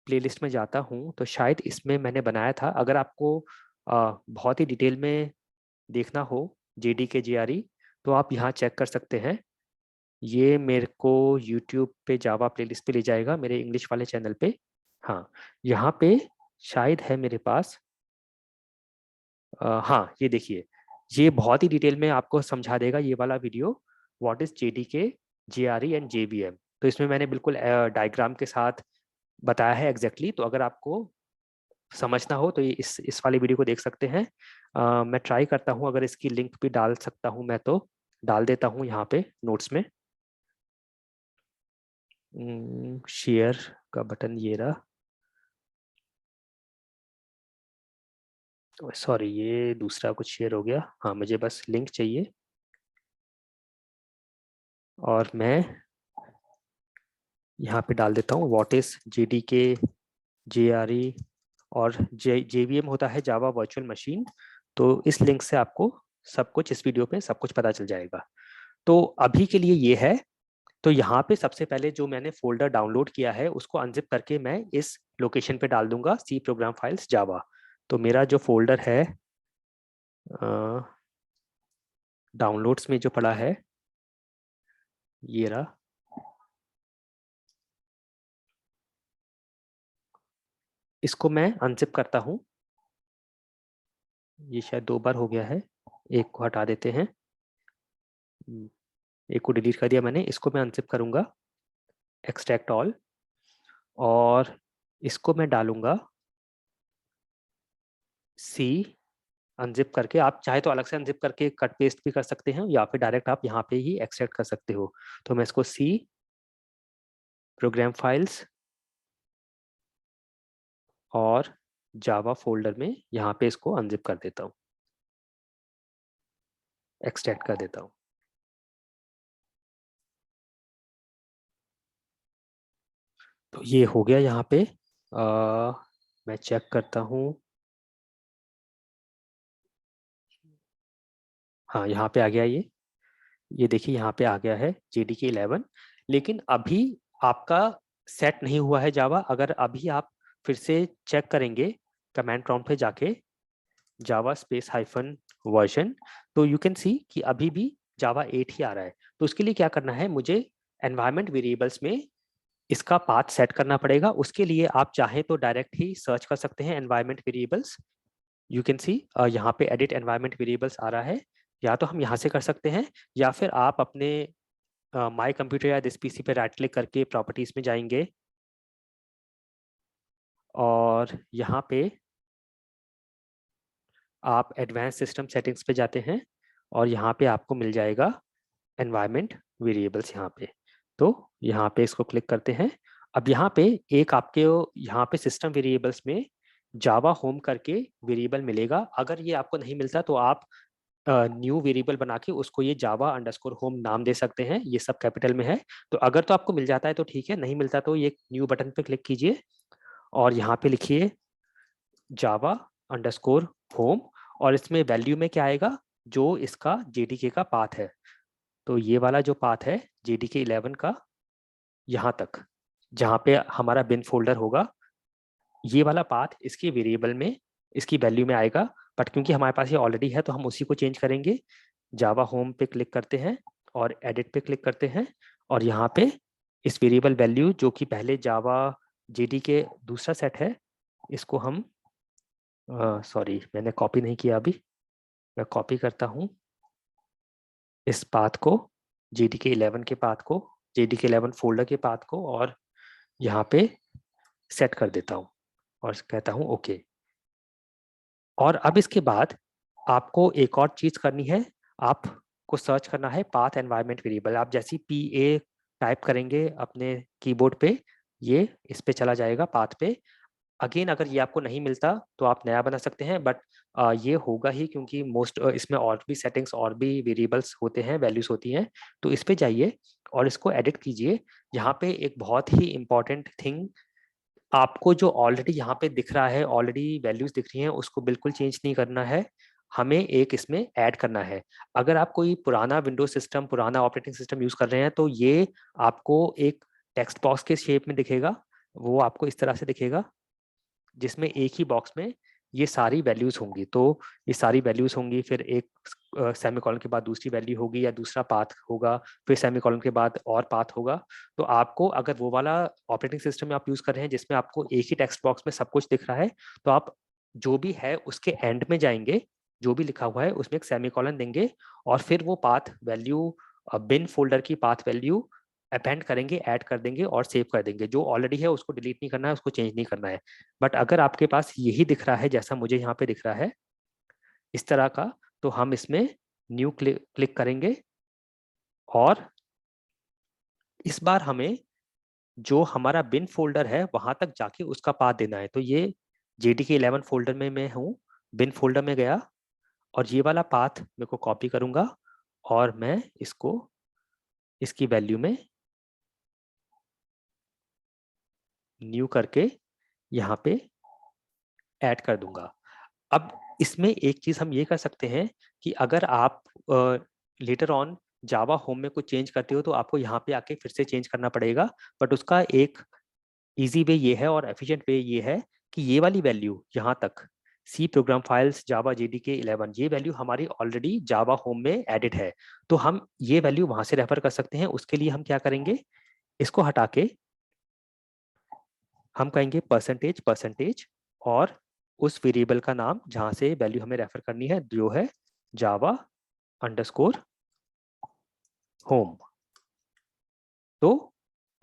प्लेलिस्ट में जाता हूँ तो शायद इसमें मैंने बनाया था। अगर आपको बहुत ही डिटेल में देखना हो जेडी के जेआरई तो आप यहाँ चेक कर सकते हैं। ये मेरे को यूट्यूब पे जावा प्लेलिस्ट पे ले जाएगा, मेरे इंग्लिश वाले चैनल पे। हाँ, यहाँ पे शायद है मेरे पास। हाँ, ये देखिए, ये बहुत ही डिटेल में आपको समझा देगा ये वाला वीडियो, व्हाट इज जेडी के जेआरई एंड जेवीएम। तो इसमें मैंने बिल्कुल डायग्राम के साथ बताया है एग्जैक्टली। तो अगर आपको समझना हो तो ये इस वाली वीडियो को देख सकते हैं। मैं ट्राई करता हूँ, अगर इसकी लिंक भी डाल सकता हूँ मैं तो डाल देता हूँ यहाँ पे नोट्स में। शेयर का बटन ये रहा। सॉरी, ये दूसरा कुछ शेयर हो गया। हाँ, मुझे बस लिंक चाहिए और मैं यहाँ पे डाल देता हूँ व्हाट इज जेडी के जेआरई और जेवीएम होता है जावा वर्चुअल मशीन। तो इस लिंक से आपको सब कुछ इस वीडियो पे सब कुछ पता चल जाएगा। तो अभी के लिए ये है। तो यहाँ पे सबसे पहले जो मैंने फोल्डर डाउनलोड किया है उसको अनजिप करके मैं इस लोकेशन पे डाल दूंगा, सी प्रोग्राम फाइल्स जावा। तो मेरा जो फोल्डर है डाउनलोड्स में जो पड़ा है ये रहा। इसको मैं अनजिप करता हूँ। ये शायद 2 बार हो गया है, एक को हटा देते हैं। एक को डिलीट कर दिया मैंने, इसको मैं अनजिप करूंगा, एक्सट्रैक्ट ऑल, और इसको मैं डालूंगा सी अनजिप करके। आप चाहे तो अलग से अनजिप करके कट पेस्ट भी कर सकते हैं या फिर डायरेक्ट आप यहाँ पे ही एक्सट्रैक्ट कर सकते हो। तो मैं इसको सी प्रोग्राम फाइल्स और जावा फोल्डर में यहाँ पे इसको अनजिप कर देता हूँ, एक्सट्रैक्ट कर देता हूँ। तो ये हो गया यहाँ पे। मैं चेक करता हूँ। हाँ, यहाँ पे आ गया ये देखिए यहाँ पे आ गया है JDK 11। लेकिन अभी आपका सेट नहीं हुआ है जावा। अगर अभी आप फिर से चेक करेंगे कमांड प्रॉम्प्ट पे जाके जावा स्पेस हाइफन वर्जन, तो यू कैन सी कि अभी भी जावा 8 ही आ रहा है। तो उसके लिए क्या करना है, मुझे एनवायरमेंट वेरिएबल्स में इसका पाथ सेट करना पड़ेगा। उसके लिए आप चाहें तो डायरेक्ट ही सर्च कर सकते हैं environment variables. You can see यहाँ पे एडिट एनवायरमेंट वेरिएबल्स आ रहा है। या तो हम यहाँ से कर सकते हैं, या फिर आप अपने माई कंप्यूटर या दिस पीसी पे राइट क्लिक करके प्रॉपर्टीज में जाएंगे और यहाँ पे आप एडवांस सिस्टम सेटिंग्स पे जाते हैं और यहाँ पे आपको मिल जाएगा एनवायरमेंट वेरिएबल्स यहाँ पे। तो यहाँ पे इसको क्लिक करते हैं। अब यहाँ पे एक आपके यहाँ पे सिस्टम वेरिएबल्स में जावा होम करके वेरिएबल मिलेगा। अगर ये आपको नहीं मिलता तो आप न्यू वेरिएबल बना के उसको ये जावा अंडरस्कोर होम नाम दे सकते हैं। ये सब कैपिटल में है। तो अगर तो आपको मिल जाता है तो ठीक है, नहीं मिलता तो ये न्यू बटन पे क्लिक कीजिए और यहाँ पे लिखिए जावा अंडरस्कोर होम, और इसमें वैल्यू में क्या आएगा, जो इसका जेडीके का पाथ है। तो ये वाला जो पाथ है जेडीके 11 का, यहाँ तक जहाँ पे हमारा बिन फोल्डर होगा, ये वाला पाथ इसके वेरिएबल में, इसकी वैल्यू में आएगा। बट क्योंकि हमारे पास ये ऑलरेडी है तो हम उसी को चेंज करेंगे। जावा होम पे क्लिक करते हैं और एडिट पे क्लिक करते हैं और यहाँ पे इस वेरिएबल वैल्यू जो कि पहले जावा जेडी के दूसरा सेट है, इसको हम सॉरी मैंने कॉपी नहीं किया अभी, मैं कॉपी करता हूँ इस पाथ को, JDK 11 के पाथ को, JDK 11 फोल्डर के पाथ को, और यहाँ पे सेट कर देता हूँ और कहता हूँ ओके। और अब इसके बाद आपको एक और चीज करनी है, आपको सर्च करना है पाथ एनवायरनमेंट वेरिएबल। आप जैसी PA टाइप करेंगे अपने कीबोर्ड पे, ये इस पे चला जाएगा पाथ पे। अगेन अगर ये आपको नहीं मिलता तो आप नया बना सकते हैं, बट ये होगा ही क्योंकि मोस्ट इसमें और भी सेटिंग्स और भी वेरिएबल्स होते हैं, वैल्यूज होती हैं। तो इस पे जाइए और इसको एडिट कीजिए। यहाँ पे एक बहुत ही इंपॉर्टेंट थिंग, आपको जो ऑलरेडी यहाँ पे दिख रहा है, ऑलरेडी वैल्यूज दिख रही हैं, उसको बिल्कुल चेंज नहीं करना है, हमें एक इसमें ऐड करना है। अगर आप कोई पुराना विंडोज सिस्टम, पुराना ऑपरेटिंग सिस्टम यूज कर रहे हैं तो ये आपको एक टेक्स्ट बॉक्स के शेप में दिखेगा। वो आपको इस तरह से दिखेगा जिसमें एक ही बॉक्स में ये सारी वैल्यूज होंगी। तो ये सारी वैल्यूज होंगी, फिर एक सेमीकोलन के बाद दूसरी वैल्यू होगी या दूसरा पाथ होगा, फिर सेमीकोलन के बाद और पाथ होगा। तो आपको अगर वो वाला ऑपरेटिंग सिस्टम में आप यूज कर रहे हैं जिसमें आपको एक ही टेक्स्ट बॉक्स में सब कुछ दिख रहा है, तो आप जो भी है उसके एंड में जाएंगे, जो भी लिखा हुआ है उसमें एक सेमीकोलन देंगे और फिर वो पाथ वैल्यू, बिन फोल्डर की पाथ वैल्यू अपेंड करेंगे, ऐड कर देंगे और सेव कर देंगे। जो ऑलरेडी है उसको डिलीट नहीं करना है, उसको चेंज नहीं करना है। बट अगर आपके पास यही दिख रहा है जैसा मुझे यहाँ पे दिख रहा है इस तरह का, तो हम इसमें न्यू क्लिक करेंगे और इस बार हमें जो हमारा बिन फोल्डर है वहां तक जाके उसका पाथ देना है। तो ये JDK11 फोल्डर में मैं हूँ, बिन फोल्डर में गया और ये वाला पाथ मेरे को कॉपी करूंगा और मैं इसको इसकी वैल्यू में न्यू करके यहाँ पे ऐड कर दूंगा। अब इसमें एक चीज हम ये कर सकते हैं कि अगर आप लेटर ऑन जावा होम में कुछ चेंज करते हो तो आपको यहाँ पे आके फिर से चेंज करना पड़ेगा। बट उसका एक इजी वे ये है और एफिशिएंट वे ये है कि ये वाली वैल्यू यहाँ तक सी प्रोग्राम फाइल्स जावा JDK11, ये वैल्यू हमारी ऑलरेडी जावा होम में एडिट है। तो हम ये वैल्यू वहां से रेफर कर सकते हैं। उसके लिए हम क्या करेंगे, इसको हटा के हम कहेंगे परसेंटेज परसेंटेज और उस वेरिएबल का नाम जहां से वैल्यू हमें रेफर करनी है जो है जावा अंडरस्कोर होम। तो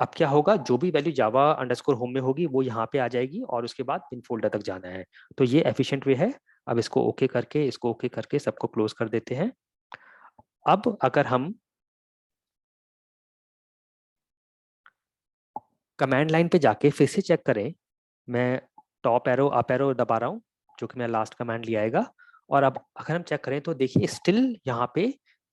अब क्या होगा, जो भी वैल्यू जावा अंडरस्कोर होम में होगी वो यहाँ पे आ जाएगी और उसके बाद पिन फोल्डर तक जाना है। तो ये एफिशिएंट वे है। अब इसको ओके करके सबको क्लोज कर देते हैं। अब अगर हम कमांड लाइन पे जाके फिर से चेक करें, मैं टॉप एरो अप एरो दबा रहा हूँ जो कि मेरा लास्ट कमांड लिया आएगा। और अब अगर हम चेक करें तो देखिए स्टिल यहाँ पे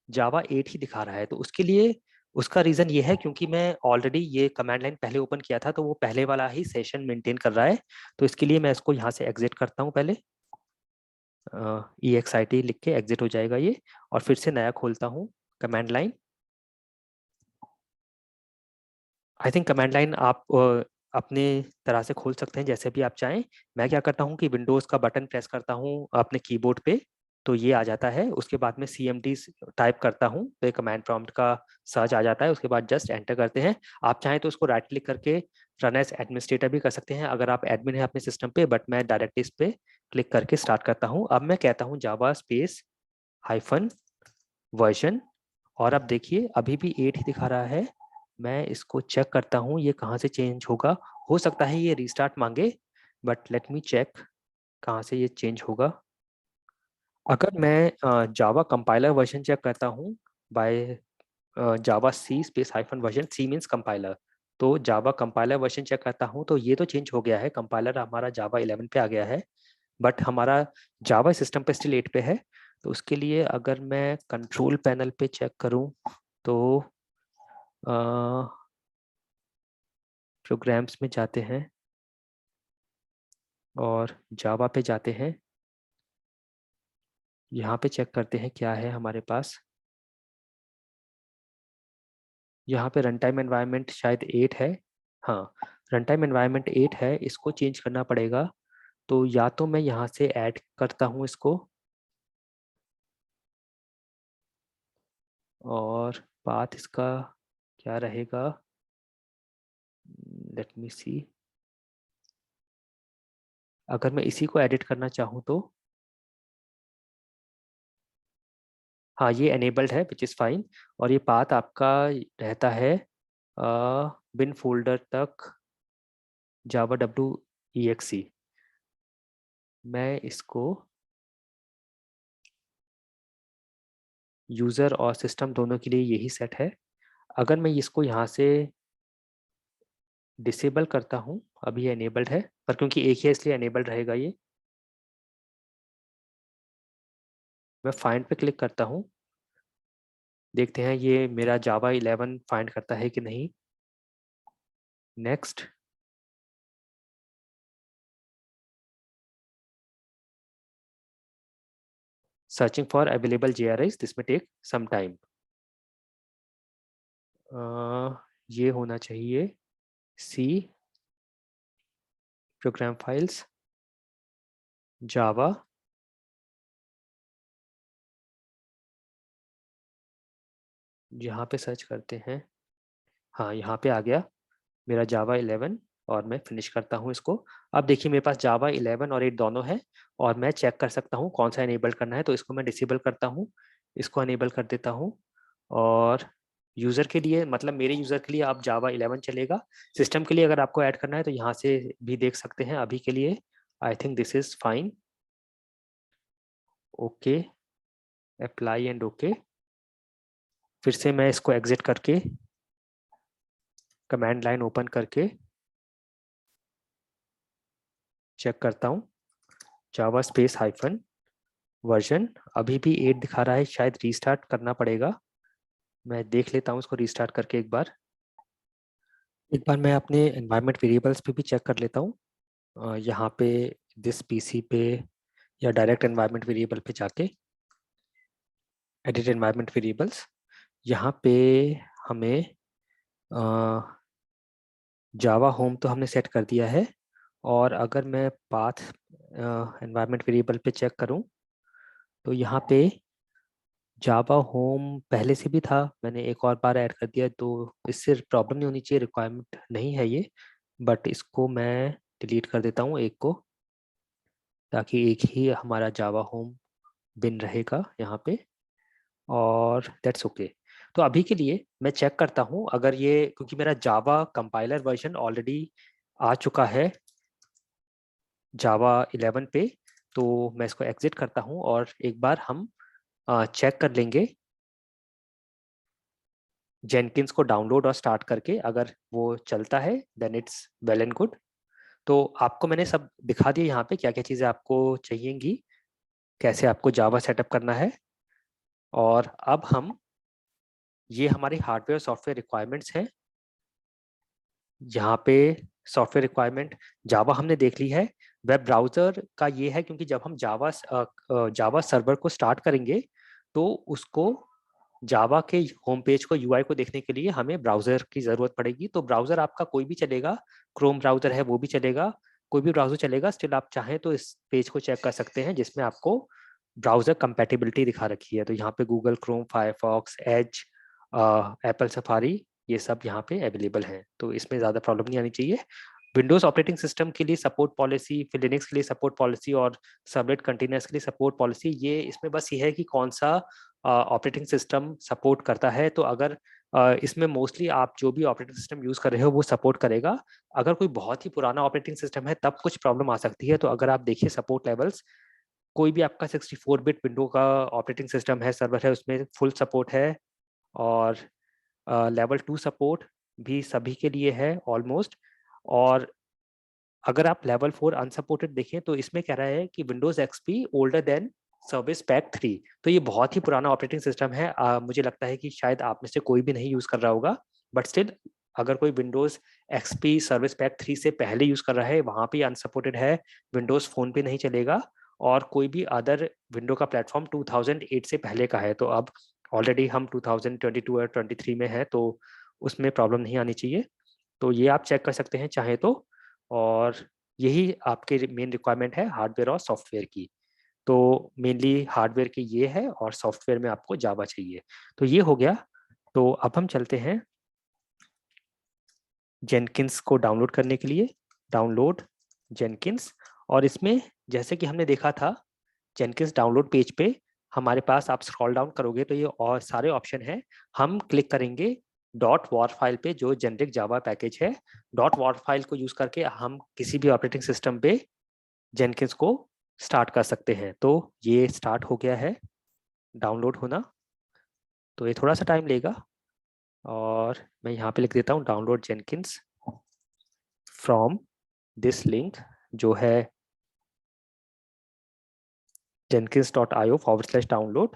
जावा 8 ही दिखा रहा है। तो उसके लिए उसका रीजन ये है क्योंकि मैं ऑलरेडी ये कमांड लाइन पहले ओपन किया था तो वो पहले वाला ही सेशन मेंटेन कर रहा है। तो इसके लिए मैं इसको यहाँ से एग्जिट करता हूँ, पहले EXIT लिख के एग्जिट हो जाएगा ये, और फिर से नया खोलता हूँ command line. I think command line आप अपने तरह से खोल सकते हैं जैसे भी आप चाहें। मैं क्या करता हूँ कि विंडोज का बटन प्रेस करता हूँ अपने कीबोर्ड पे, तो ये आ जाता है। उसके बाद में CMD टाइप करता हूँ तो ये कमांड प्रॉम्प्ट का सर्च आ जाता है। उसके बाद जस्ट एंटर करते हैं। आप चाहें तो उसको राइट क्लिक करके रन एज एडमिनिस्ट्रेटर भी कर सकते हैं अगर आप एडमिन है अपने सिस्टम पे, बट मैं डायरेक्ट इस पे क्लिक करके स्टार्ट करता हूँ। अब मैं कहता हूँ जावा स्पेस हाइफन वर्जन, और अब देखिए अभी भी 8 ही दिखा रहा है। मैं इसको चेक करता हूँ ये कहाँ से चेंज होगा। हो सकता है ये रीस्टार्ट मांगे, बट लेट मी चेक कहाँ से ये चेंज होगा। अगर मैं जावा कंपाइलर वर्जन चेक करता हूँ by Java c space hyphen version, c means compiler, तो जावा कंपाइलर वर्जन चेक करता हूँ तो ये तो चेंज हो गया है, कंपाइलर हमारा जावा 11 पे आ गया है, बट हमारा जावा सिस्टम पे स्टिल 8 पे है। तो उसके लिए अगर मैं कंट्रोल पैनल पे चेक करूँ तो प्रोग्राम्स में जाते हैं और जावा पे जाते हैं। यहाँ पे चेक करते हैं क्या है हमारे पास। यहाँ पे रन टाइम एनवायरनमेंट शायद 8 है। हाँ, रन टाइम एनवायरनमेंट 8 है, इसको चेंज करना पड़ेगा। तो या तो मैं यहाँ से ऐड करता हूँ इसको और पाथ इसका क्या रहेगा, लेट मी सी। अगर मैं इसी को एडिट करना चाहूँ तो हाँ, ये एनेबल्ड है विच इज़ फाइन। और ये पाथ आपका रहता है बिन फोल्डर तक जावा WEXE। मैं इसको यूज़र और सिस्टम दोनों के लिए यही सेट है। अगर मैं इसको यहाँ से डिसेबल करता हूँ, अभी ये enabled है, पर क्योंकि एक ही है इसलिए enabled रहेगा ये। मैं फाइंड पे क्लिक करता हूँ, देखते हैं ये मेरा जावा 11 फाइंड करता है कि नहीं। Next. Searching for available JRIs, this में टेक सम टाइम। ये होना चाहिए सी प्रोग्राम फाइल्स जावा, यहाँ पे सर्च करते हैं। हाँ, यहाँ पे आ गया मेरा जावा 11 और मैं फिनिश करता हूँ इसको। अब देखिए मेरे पास जावा 11 और 8 दोनों है और मैं चेक कर सकता हूँ कौन सा इनेबल करना है, तो इसको मैं डिसेबल करता हूँ, इसको अनेबल कर देता हूँ। और यूज़र के लिए, मतलब मेरे यूज़र के लिए आप जावा 11 चलेगा। सिस्टम के लिए अगर आपको ऐड करना है तो यहाँ से भी देख सकते हैं। अभी के लिए I think this is fine. Okay, apply and okay. फिर से मैं इसको एग्जिट करके कमांड लाइन ओपन करके चेक करता हूँ। जावा स्पेस हाइफन वर्जन अभी भी 8 दिखा रहा है, शायद रीस्टार्ट करना पड़ेगा। मैं देख लेता हूँ इसको रीस्टार्ट करके एक बार। मैं अपने एनवायरनमेंट वेरिएबल्स पे भी चेक कर लेता हूँ। यहाँ पे दिस पीसी पे या डायरेक्ट एनवायरनमेंट वेरिएबल पे जाके एडिट एनवायरनमेंट वेरिएबल्स, यहाँ पे हमें जावा होम तो हमने सेट कर दिया है। और अगर मैं पाथ एनवायरनमेंट वेरिएबल पे चेक करूँ तो यहाँ पे जावा होम पहले से भी था, मैंने एक और बार ऐड कर दिया, तो इससे प्रॉब्लम नहीं होनी चाहिए, रिक्वायरमेंट नहीं है ये। बट इसको मैं डिलीट कर देता हूँ एक को, ताकि एक ही हमारा जावा होम बिन रहेगा यहाँ पे। और दैट्स ओके। तो अभी के लिए मैं चेक करता हूँ अगर ये, क्योंकि मेरा जावा कंपाइलर वर्जन ऑलरेडी आ चुका है जावा 11 पे, तो मैं इसको एग्जिट करता हूँ और एक बार हम चेक कर लेंगे जेनकिंस को डाउनलोड और स्टार्ट करके। अगर वो चलता है then it's well and good. तो आपको मैंने सब दिखा दिया यहाँ पे क्या क्या चीज़ें आपको चाहिएंगी, कैसे आपको जावा सेटअप करना है। और अब हम, ये हमारी हार्डवेयर सॉफ्टवेयर रिक्वायरमेंट्स हैं। यहाँ पे सॉफ्टवेयर रिक्वायरमेंट जावा हमने देख ली है। वेब ब्राउजर का ये है, क्योंकि जब हम जावा सर्वर को स्टार्ट करेंगे तो उसको जावा के होम पेज को, यूआई को देखने के लिए हमें ब्राउजर की जरूरत पड़ेगी। तो ब्राउजर आपका कोई भी चलेगा, क्रोम ब्राउजर है वो भी चलेगा, कोई भी ब्राउजर चलेगा। स्टिल आप चाहें तो इस पेज को चेक कर सकते हैं जिसमें आपको ब्राउजर कंपैटिबिलिटी दिखा रखी है। तो यहाँ पे Google Chrome, Firefox, Edge, Apple Safari, ये सब यहाँ पे अवेलेबल हैं, तो इसमें ज़्यादा प्रॉब्लम नहीं आनी चाहिए। विंडोज ऑपरेटिंग सिस्टम के लिए सपोर्ट पॉलिसी, फिर लिनक्स के लिए सपोर्ट पॉलिसी और सर्वलेट कंटेनर्स के लिए सपोर्ट पॉलिसी, ये इसमें बस ये है कि कौन सा ऑपरेटिंग सिस्टम सपोर्ट करता है। तो अगर इसमें मोस्टली आप जो भी ऑपरेटिंग सिस्टम यूज कर रहे हो वो सपोर्ट करेगा। अगर कोई बहुत ही पुराना ऑपरेटिंग सिस्टम है तब कुछ प्रॉब्लम आ सकती है। तो अगर आप देखिए सपोर्ट लेवल्स, कोई भी आपका 64 बिट विंडो का ऑपरेटिंग सिस्टम है, सर्वर है, उसमें फुल सपोर्ट है। और लेवल 2 सपोर्ट भी सभी के लिए है ऑलमोस्ट। और अगर आप लेवल 4 अनसपोर्टेड देखें तो इसमें कह रहा है कि Windows XP older than service pack 3। तो ये बहुत ही पुराना ऑपरेटिंग सिस्टम है। मुझे लगता है कि शायद आप में से कोई भी नहीं यूज कर रहा होगा, बट स्टिल अगर कोई विंडोज एक्सपी सर्विस पैक 3 से पहले यूज कर रहा है, वहां पे अनसपोर्टेड है, विंडोज फोन पे नहीं चलेगा। और कोई भी अदर विंडो का प्लेटफॉर्म 2008 से पहले का है, तो अब ऑलरेडी हम 2022 और 23 में है, तो उसमें प्रॉब्लम नहीं आनी चाहिए। तो ये आप चेक कर सकते हैं चाहे तो। और यही आपके मेन रिक्वायरमेंट है हार्डवेयर और सॉफ्टवेयर की। तो मेनली हार्डवेयर की ये है और सॉफ्टवेयर में आपको जावा चाहिए। तो ये हो गया। तो अब हम चलते हैं जेनकिंस को डाउनलोड करने के लिए। Download Jenkins. और इसमें जैसे कि हमने देखा था जेनकिंस डाउनलोड पेज पे हमारे पास, आप स्क्रॉल डाउन करोगे तो ये और सारे ऑप्शन हैं। हम क्लिक करेंगे डॉट वॉर फाइल पे, जो जेनरिक जावा पैकेज है। डॉट वॉर फाइल को यूज करके हम किसी भी ऑपरेटिंग सिस्टम पे जेनकिंस को स्टार्ट कर सकते हैं। तो ये स्टार्ट हो गया है डाउनलोड होना, तो ये थोड़ा सा टाइम लेगा। और मैं यहाँ पे लिख देता हूँ download Jenkins. From this link जो है jenkins.io/download,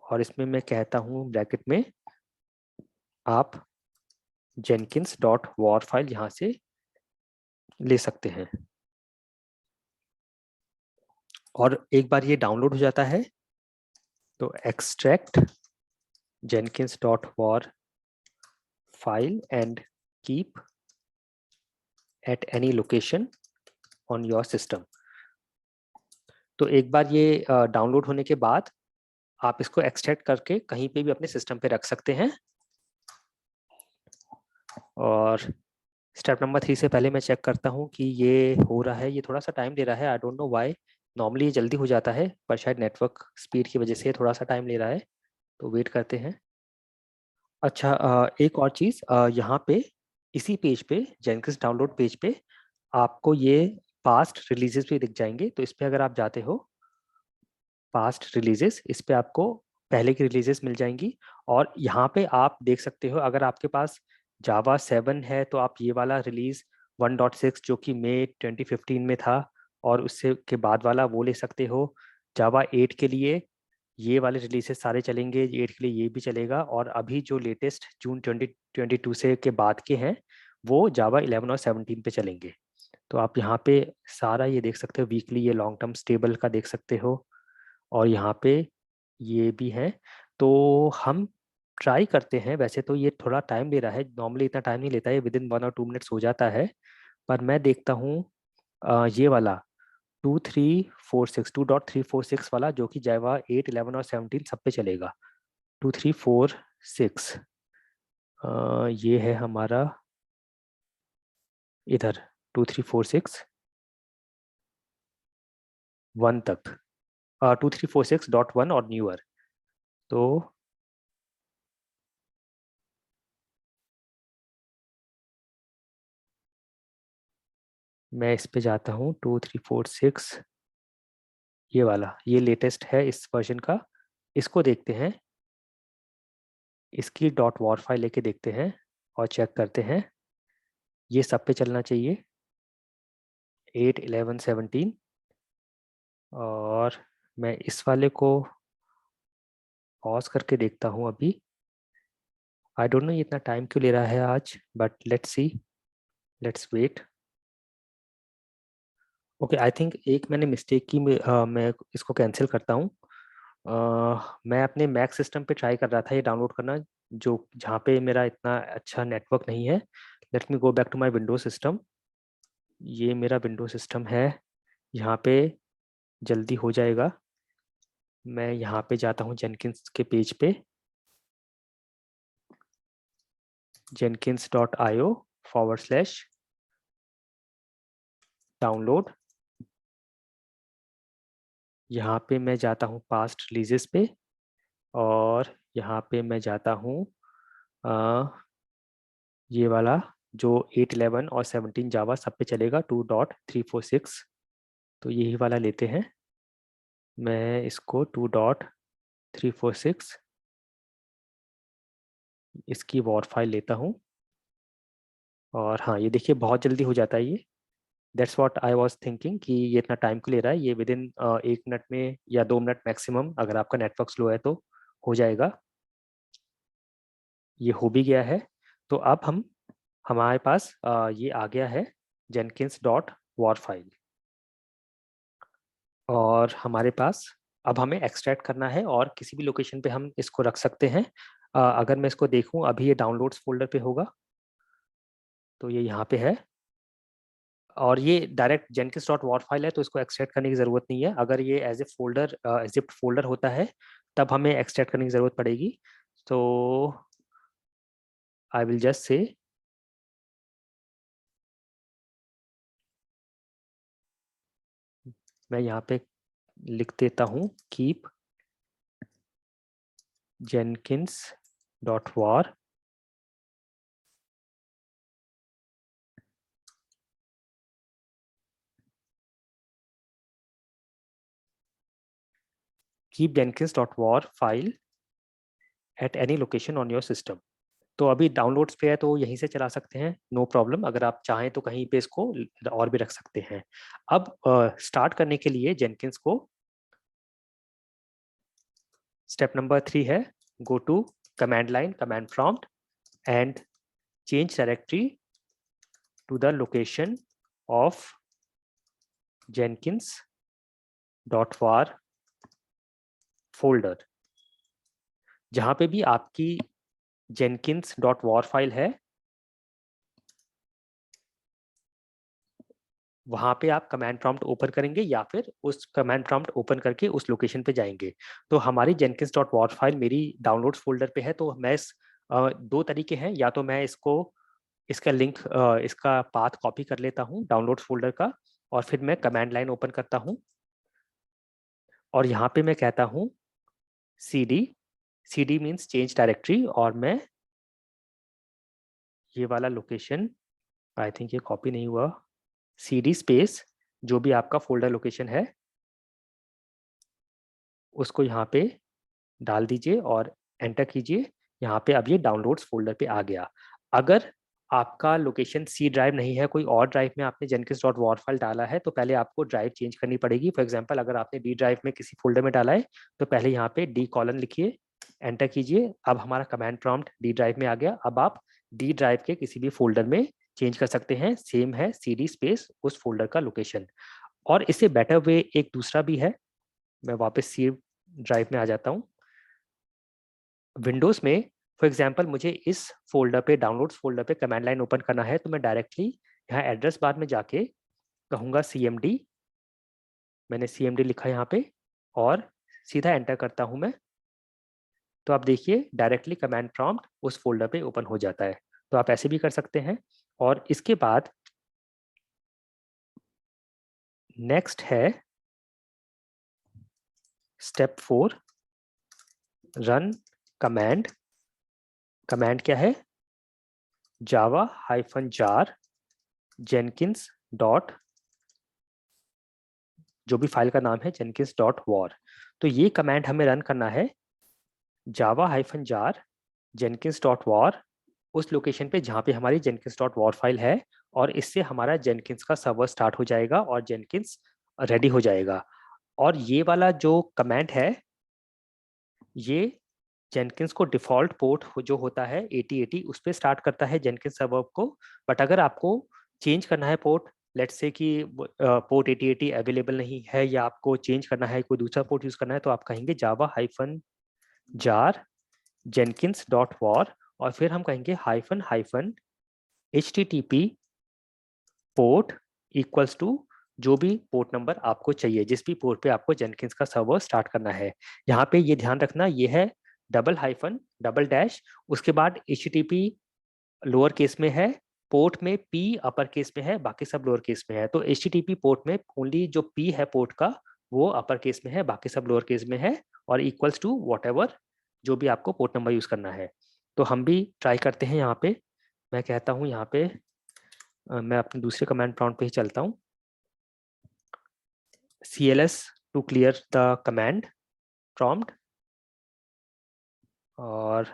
और इसमें मैं कहता हूँ ब्रैकेट में आप jenkins.war फाइल यहाँ से ले सकते हैं। और एक बार ये डाउनलोड हो जाता है तो extract jenkins.war file and keep at any location on your system। तो एक बार ये डाउनलोड होने के बाद आप इसको एक्सट्रैक्ट करके कहीं पे भी अपने सिस्टम पे रख सकते हैं। और स्टेप नंबर 3 से पहले मैं चेक करता हूँ कि ये हो रहा है। ये थोड़ा सा टाइम ले रहा है, I don't know why. Normally ये जल्दी हो जाता है पर शायद नेटवर्क स्पीड की वजह से थोड़ा सा टाइम ले रहा है, तो वेट करते हैं। अच्छा, एक और चीज़, यहाँ पे इसी पेज पे, जेनकिंस डाउनलोड पेज पे आपको ये पास्ट रिलीजेस भी दिख जाएंगे। तो इस पे अगर आप जाते हो पास्ट रिलीजेस, इस पे आपको पहले की रिलीजेस मिल जाएंगी। और यहाँ पे आप देख सकते हो, अगर आपके पास जावा 7 है तो आप ये वाला रिलीज 1.6 जो कि मई 2015 में था और उससे के बाद वाला वो ले सकते हो। जावा 8 के लिए ये वाले रिलीजेस सारे चलेंगे, 8 के लिए ये भी चलेगा। और अभी जो लेटेस्ट जून 2022 से के बाद के हैं वो जावा 11 और 17 पे चलेंगे। तो आप यहाँ पे सारा ये देख सकते हो, वीकली ये लॉन्ग टर्म स्टेबल का देख सकते हो। और यहाँ पे ये भी है। तो हम ट्राई करते हैं, वैसे तो ये थोड़ा टाइम ले रहा है, नॉर्मली इतना टाइम नहीं लेता है, विद इन 1 और 2 मिनट्स हो जाता है। पर मैं देखता हूँ ये वाला 2.346 वाला जो कि जावा 8, 11 और 17 सब पे चलेगा। 2.346 ये है हमारा इधर 2.346 1 तक, 2.346.1 और न्यूअर। तो मैं इस पे जाता हूँ 2.346, ये वाला, ये लेटेस्ट है इस वर्जन का। इसको देखते हैं, इसकी .war फाइल लेके देखते हैं और चेक करते हैं। ये सब पे चलना चाहिए 8, 11, 17। और मैं इस वाले को पॉज करके देखता हूँ अभी। आई डोंट नो ये इतना टाइम क्यों ले रहा है आज, but let's see, let's wait. Okay, I think एक मैंने मिस्टेक की, मैं इसको कैंसिल करता हूँ। मैं अपने मैक सिस्टम पे ट्राई कर रहा था ये डाउनलोड करना, जो जहाँ पे मेरा इतना अच्छा नेटवर्क नहीं है। Let me go back to my window system. ये मेरा विंडो सिस्टम है, यहाँ पे जल्दी हो जाएगा। मैं यहाँ पे जाता हूँ जेनकिंस के पेज पे, jenkins.io/download। यहाँ पे मैं जाता हूँ पास्ट रिलीजेस पे, और यहाँ पे मैं जाता हूँ ये वाला जो 8, 11 और 17 जावा सब पे चलेगा 2.346। तो यही वाला लेते हैं। मैं इसको 2.346 इसकी वॉर फाइल लेता हूँ। और हाँ, ये देखिए बहुत जल्दी हो जाता है ये। That's what I was thinking कि ये इतना टाइम क्यों ले रहा है। ये विद इन 1 मिनट में या 2 मिनट मैक्सिमम, अगर आपका नेटवर्क स्लो है तो हो जाएगा। ये हो भी गया है। तो अब हमारे पास ये आ गया है jenkins.war फाइल। और हमारे पास अब हमें एक्सट्रैक्ट करना है और किसी भी लोकेशन पे हम इसको रख सकते हैं। अगर मैं इसको देखूं, अभी ये डाउनलोड्स फोल्डर पे होगा, तो ये यहाँ पे है। और ये डायरेक्ट jenkins.war फाइल है तो इसको एक्सट्रैक्ट करने की ज़रूरत नहीं है। अगर ये as a folder, zipped folder होता है, तब हमें एक्सट्रैक्ट करने की ज़रूरत पड़ेगी। तो आई विल जस्ट से मैं यहाँ पे लिख देता हूँ keep jenkins.war keep jenkins.war file at any location on your system। तो अभी डाउनलोड्स पे है तो यहीं से चला सकते हैं, नो प्रॉब्लम। अगर आप चाहें तो कहीं पे इसको और भी रख सकते हैं। अब स्टार्ट करने के लिए जेनकिंस को स्टेप नंबर 3 है, go to command line, command prompt and change directory to the location of jenkins.var folder. जहां पे भी आपकी jenkins.var फाइल है, वहां पे आप कमांड प्रॉम्प्ट ओपन करेंगे या फिर उस कमांड प्रॉम्प्ट ओपन करके उस लोकेशन पे जाएंगे। तो हमारी jenkins.war फाइल मेरी डाउनलोड्स फोल्डर पे है। तो मैं दो तरीके हैं, या तो मैं इसका लिंक, इसका पाथ कॉपी कर लेता हूँ डाउनलोड्स फोल्डर का, और फिर मैं कमांड लाइन ओपन करता हूँ और यहाँ पे मैं कहता हूँ cd, cd means change directory, और मैं ये वाला लोकेशन, आई थिंक ये कॉपी नहीं हुआ, cd स्पेस जो भी आपका फोल्डर लोकेशन है उसको यहाँ पे डाल दीजिए और एंटर कीजिए। यहाँ पे अब ये डाउनलोड्स फोल्डर पे आ गया। अगर आपका लोकेशन सी ड्राइव नहीं है, कोई और ड्राइव में आपने jenkins.war फाइल डाला है, तो पहले आपको ड्राइव चेंज करनी पड़ेगी। फॉर एग्जांपल अगर आपने डी ड्राइव में किसी फोल्डर में डाला है तो पहले यहाँ पे डी कॉलन लिखिए, एंटर कीजिए। अब हमारा कमांड प्रॉम्प्ट डी ड्राइव में आ गया। अब आप डी ड्राइव के किसी भी फोल्डर में चेंज कर सकते हैं, सेम है cd स्पेस उस फोल्डर का लोकेशन। और इससे बेटर वे एक दूसरा भी है, मैं वापस सी ड्राइव में आ जाता हूँ। विंडोज में फॉर एग्जांपल मुझे इस फोल्डर पे, डाउनलोड्स फोल्डर पे कमांड लाइन ओपन करना है, तो मैं डायरेक्टली यहाँ एड्रेस बार में जाके कहूँगा cmd, मैंने cmd लिखा यहाँ पे और सीधा एंटर करता हूँ मैं। तो आप देखिए डायरेक्टली कमांड प्रॉम्प्ट उस फोल्डर पे ओपन हो जाता है। तो आप ऐसे भी कर सकते हैं। और इसके बाद नेक्स्ट है स्टेप 4, रन कमांड। कमांड क्या है? java-jar jenkins डॉट, जो भी फाइल का नाम है jenkins.war। तो ये कमांड हमें रन करना है java-jar jenkins.war उस लोकेशन पे जहाँ पे हमारी jenkins.war फाइल है, और इससे हमारा jenkins का सर्वर स्टार्ट हो जाएगा और jenkins रेडी हो जाएगा। और ये वाला जो कमांड है, ये jenkins को डिफॉल्ट पोर्ट जो होता है 8080 उस पर स्टार्ट करता है jenkins सर्वर को। बट अगर आपको चेंज करना है पोर्ट, लेट्स से कि पोर्ट 8080 अवेलेबल नहीं है या आपको चेंज करना है, कोई दूसरा पोर्ट यूज करना है, तो आप कहेंगे java-jar jenkins.war और फिर हम कहेंगे hyphen hyphen http port equals to जो भी पोर्ट नंबर आपको चाहिए, जिस भी पोर्ट पे आपको जेनकिंस का सर्वर स्टार्ट करना है। यहाँ पे ये ध्यान रखना, ये है डबल हाइफन डबल डैश, उसके बाद http लोअर केस में है, पोर्ट में p अपर केस में है, बाकी सब लोअर केस में है। तो http पोर्ट में ओनली जो p है पोर्ट का वो अपर केस में है, बाकी सब लोअर केस में है, और इक्वल्स टू व्हाटएवर जो भी आपको पोर्ट नंबर यूज करना है। तो हम भी ट्राई करते हैं। यहाँ पे मैं कहता हूँ, यहाँ पे मैं अपने दूसरे कमांड प्रॉम्प्ट पे ही चलता हूँ, cls to clear the command prompt, और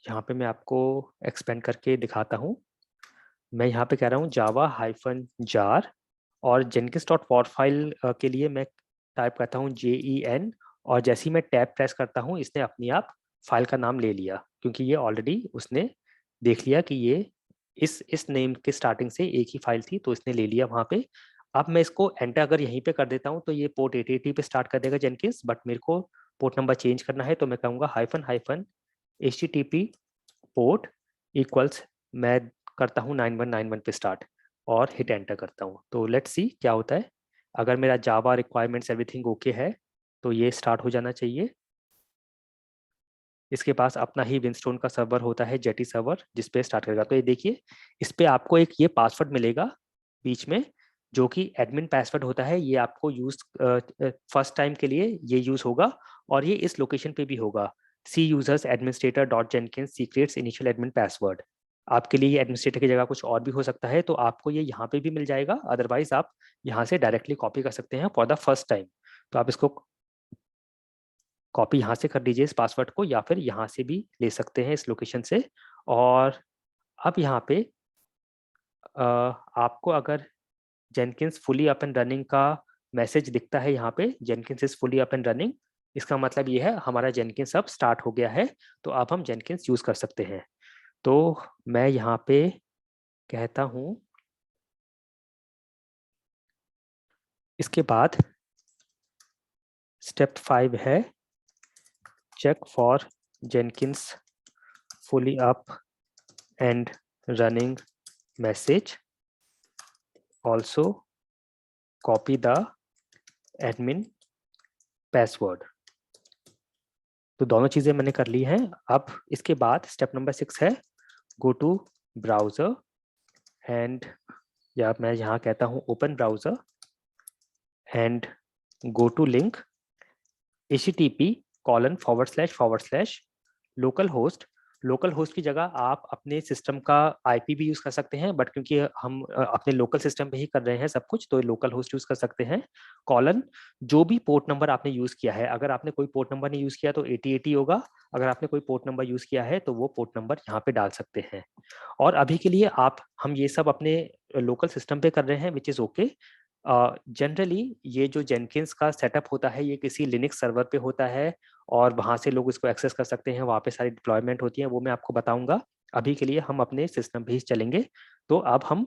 यहाँ पे मैं आपको एक्सपेंड करके दिखाता हूँ। मैं यहाँ पे कह रहा हूँ java-jar और jenkins.war फाइल के लिए मैं टाइप करता हूँ JEN, और जैसे ही मैं टैब प्रेस करता हूँ इसने अपने आप फाइल का नाम ले लिया, क्योंकि ये ऑलरेडी उसने देख लिया कि ये इस नेम के स्टार्टिंग से एक ही फाइल थी, तो इसने ले लिया वहाँ पे। अब मैं इसको एंटर अगर यहीं पे कर देता हूँ तो ये पोर्ट 8080 पे स्टार्ट कर देगा जेनकिंस, बट मेरे को पोर्ट नंबर चेंज करना है, तो मैं कहूँगा hyphen hyphen http port equals, मैं करता हूँ 9191 पे स्टार्ट और हिट एंटर करता हूँ। तो लेट्स सी क्या होता है। अगर मेरा जावा रिक्वायरमेंट्स एवरीथिंग ओके है तो ये स्टार्ट हो जाना चाहिए। इसके पास अपना ही विंस्टोन का सर्वर होता है, जेटी सर्वर, जिस पे स्टार्ट करेगा। तो ये देखिए, इस पे आपको एक ये पासवर्ड मिलेगा बीच में, जो कि एडमिन पासवर्ड होता है। ये आपको यूज फर्स्ट टाइम के लिए ये यूज होगा, और ये इस लोकेशन पे भी होगा, C users administrator dot Jenkins secrets initial admin password. आपके लिए एडमिनिस्ट्रेटर की जगह कुछ और भी हो सकता है, तो आपको ये यहाँ पे भी मिल जाएगा। अदरवाइज आप यहाँ से डायरेक्टली कॉपी कर सकते हैं फॉर द फर्स्ट टाइम। तो आप इसको कॉपी यहाँ से कर लीजिए इस पासवर्ड को, या फिर यहाँ से भी ले सकते हैं इस लोकेशन से। और अब यहाँ पे आपको अगर Jenkins fully up and running का मैसेज दिखता है, यहाँ पे Jenkins is fully up and running, इसका मतलब ये है हमारा जेनकिंस अब स्टार्ट हो गया है, तो अब हम जेनकिंस यूज कर सकते हैं। तो मैं यहाँ पे कहता हूँ, इसके बाद स्टेप 5 है check for Jenkins fully up and running message, also copy the admin password. तो दोनों चीजें मैंने कर ली हैं। अब इसके बाद स्टेप नंबर 6 है गो टू ब्राउजर एंड, या मैं यहाँ कहता हूँ open browser and go to link http:// local host की जगह आप अपने सिस्टम का आईपी भी यूज कर सकते हैं, बट क्योंकि हम अपने लोकल सिस्टम पे ही कर रहे हैं सब कुछ, तो लोकल होस्ट यूज कर सकते हैं। कॉलन जो भी पोर्ट नंबर आपने यूज किया है, अगर आपने कोई पोर्ट नंबर नहीं यूज किया तो 8080 होगा, अगर आपने कोई पोर्ट नंबर यूज किया है तो वो पोर्ट नंबर यहाँ पे डाल सकते हैं। और अभी के लिए हम ये सब अपने लोकल सिस्टम पे कर रहे हैं, विच इज ओके। जनरली ये जो जेनकिंस का सेटअप होता है ये किसी लिनक्स सर्वर पे होता है, और वहाँ से लोग इसको एक्सेस कर सकते हैं, वहाँ पे सारी डिप्लॉयमेंट होती है, वो मैं आपको बताऊंगा। अभी के लिए हम अपने सिस्टम पे ही चलेंगे। तो अब हम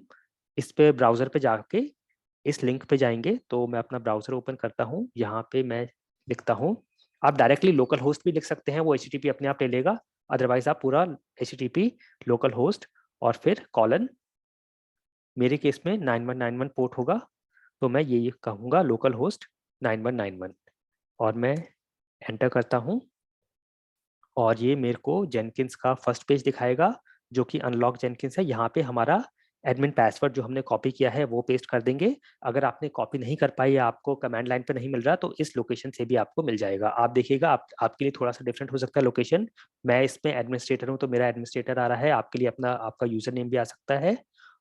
इस पे ब्राउजर पे जाके इस लिंक पे जाएंगे। तो मैं अपना ब्राउजर ओपन करता हूँ, यहाँ पे मैं लिखता हूँ, आप डायरेक्टली लोकल होस्ट भी लिख सकते हैं, वो HTTP अपने आप ले लेगा, अदरवाइज आप पूरा HTTP लोकल होस्ट और फिर कॉलन, मेरे केस में 9191 पोर्ट होगा, तो मैं ये कहूँगा लोकल होस्ट 9191 और मैं एंटर करता हूँ, और ये मेरे को जेनकिंस का फर्स्ट पेज दिखाएगा जो कि अनलॉक जेनकिंस है। यहाँ पे हमारा एडमिन पासवर्ड जो हमने कॉपी किया है वो पेस्ट कर देंगे। अगर आपने कॉपी नहीं कर पाई या आपको कमांड लाइन पे नहीं मिल रहा तो इस लोकेशन से भी आपको मिल जाएगा। आप देखिएगा, आपके लिए थोड़ा सा डिफरेंट हो सकता है लोकेशन। मैं इसमें एडमिनिस्ट्रेटर हूँ तो मेरा एडमिनिस्ट्रेटर आ रहा है, आपके लिए अपना आपका यूजर नेम भी आ सकता है,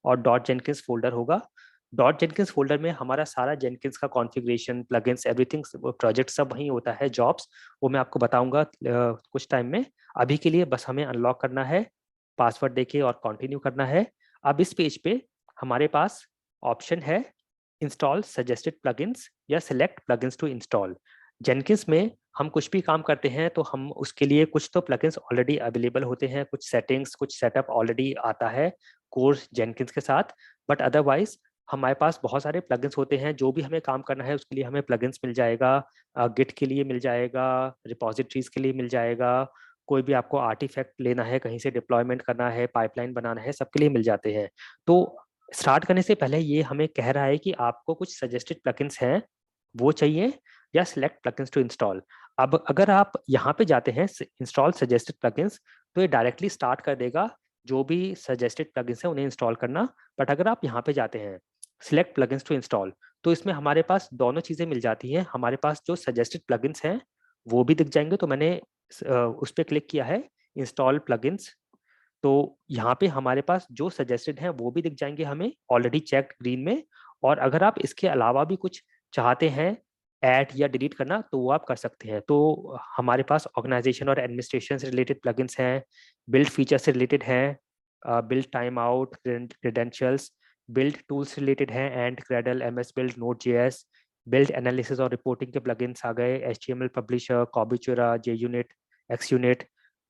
और डॉट जेनकिंस फोल्डर होगा। डॉट जेनकिंस फोल्डर में हमारा सारा जेनकिंस का कॉन्फ़िगरेशन, प्लगइन्स, एवरीथिंग, प्रोजेक्ट सब वहीं होता है, जॉब्स, वो मैं आपको बताऊंगा कुछ टाइम में। अभी के लिए बस हमें अनलॉक करना है, पासवर्ड देके और कंटिन्यू करना है। अब इस पेज पे हमारे पास ऑप्शन है इंस्टॉल सजेस्टेड प्लगइन्स या select plugins to install. Jenkins में हम कुछ भी काम करते हैं तो हम उसके लिए कुछ तो प्लगइन्स ऑलरेडी अवेलेबल होते हैं, कुछ सेटिंग्स, कुछ सेटअप ऑलरेडी आता है कोर्स जेनकिंस के साथ, बट अदरवाइज हमारे पास बहुत सारे प्लगइन्स होते हैं। जो भी हमें काम करना है उसके लिए हमें प्लगइन्स मिल जाएगा, गिट के लिए मिल जाएगा, रिपोजिटरीज के लिए मिल जाएगा, कोई भी आपको आर्टिफैक्ट लेना है, कहीं से डिप्लॉयमेंट करना है, पाइपलाइन बनाना है, सबके लिए मिल जाते हैं। तो स्टार्ट करने से पहले ये हमें कह रहा है कि आपको कुछ सजेस्टेड प्लगइन्स हैं वो चाहिए या सिलेक्ट प्लगइन्स टू इंस्टॉल। अब अगर आप यहाँ पे जाते हैं इंस्टॉल सजेस्टेड प्लगइन्स, तो ये डायरेक्टली स्टार्ट कर देगा जो भी सजेस्टेड प्लगइन्स है उन्हें इंस्टॉल करना। बट अगर आप यहाँ पे जाते हैं सिलेक्ट प्लगइन्स टू इंस्टॉल, तो इसमें हमारे पास दोनों चीज़ें मिल जाती हैं। हमारे पास जो सजेस्टेड प्लगइन्स हैं वो भी दिख जाएंगे, तो मैंने उस पर क्लिक किया है इंस्टॉल प्लगइन्स, तो यहाँ पे हमारे पास जो सजेस्टेड हैं वो भी दिख जाएंगे हमें ऑलरेडी चेक्ड ग्रीन में। और अगर आप इसके अलावा भी कुछ चाहते हैं ऐड या डिलीट करना तो वो आप कर सकते हैं। तो हमारे पास ऑर्गेनाइजेशन और एडमिनिस्ट्रेशन से रिलेटेड प्लगइन्स हैं, बिल्ड फीचर से रिलेटेड हैं, build time out, credentials, build tools से रिलेटेड हैं, and Gradle, MS build, Node JS, build analysis और रिपोर्टिंग के प्लगइन्स आ गए, HTML publisher, Cobertura, JUnit, XUnit,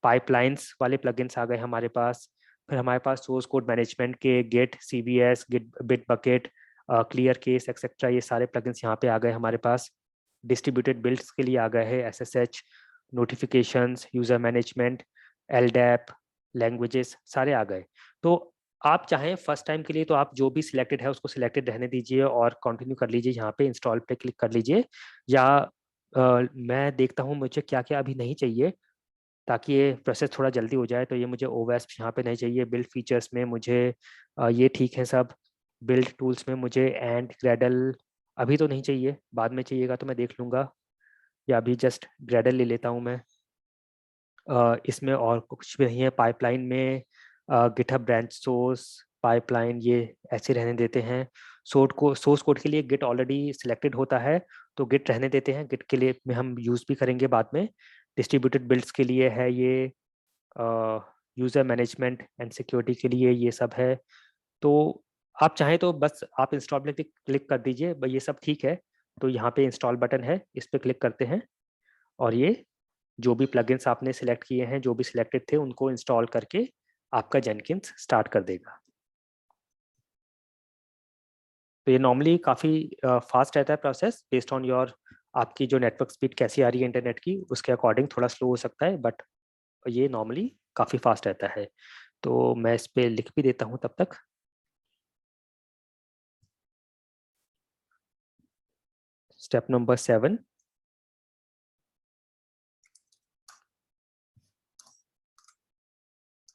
pipelines वाले प्लगइन्स आ गए हमारे पास। फिर हमारे पास सोर्स कोड मैनेजमेंट के Git, CVS, Git Bitbucket, ClearCase etcetera, ये सारे प्लगइन्स यहाँ पे आ गए हमारे पास। डिस्ट्रीब्यूटेड बिल्ड्स के लिए आ गए हैं SSH, notifications, user management, LDAP, languages सारे आ गए। तो आप चाहें फर्स्ट टाइम के लिए तो आप जो भी सिलेक्टेड है उसको सिलेक्टेड रहने दीजिए और कंटिन्यू कर लीजिए, यहाँ पे इंस्टॉल पे क्लिक कर लीजिए। या मैं देखता हूँ मुझे क्या क्या अभी नहीं चाहिए ताकि ये प्रोसेस थोड़ा जल्दी हो जाए। तो ये मुझे OWASP यहाँ पे नहीं चाहिए, बिल्ड फीचर्स में मुझे ये ठीक है सब, बिल्ड टूल्स में मुझे एंड ग्रेडल अभी तो नहीं चाहिए, बाद में चाहिएगा तो मैं देख लूँगा, या अभी जस्ट ग्रेडल ले लेता हूँ मैं। इसमें और कुछ भी नहीं है। पाइपलाइन में गिटहब ब्रांच सोर्स, पाइपलाइन ये ऐसे रहने देते हैं। सोर्स कोड के लिए गिट ऑलरेडी सिलेक्टेड होता है, तो गिट रहने देते हैं। गिट के लिए में हम यूज़ भी करेंगे बाद में। डिस्ट्रीब्यूटेड बिल्ड्स के लिए है ये, यूज़र मैनेजमेंट एंड सिक्योरिटी के लिए ये सब है। तो आप चाहें तो बस आप इंस्टॉल में क्लिक कर दीजिए, ये सब ठीक है। तो यहाँ पे इंस्टॉल बटन है, इस पर क्लिक करते हैं और ये जो भी प्लगइन्स आपने सिलेक्ट किए हैं, जो भी सिलेक्टेड थे, उनको इंस्टॉल करके आपका जेनकिंस स्टार्ट कर देगा। तो ये नॉर्मली काफ़ी फास्ट रहता है प्रोसेस, बेस्ड ऑन योर आपकी जो नेटवर्क स्पीड कैसी आ रही है इंटरनेट की, उसके अकॉर्डिंग थोड़ा स्लो हो सकता है, बट ये नॉर्मली काफ़ी फास्ट रहता है। तो मैं इस पर लिख भी देता हूँ तब तक। Step number 7,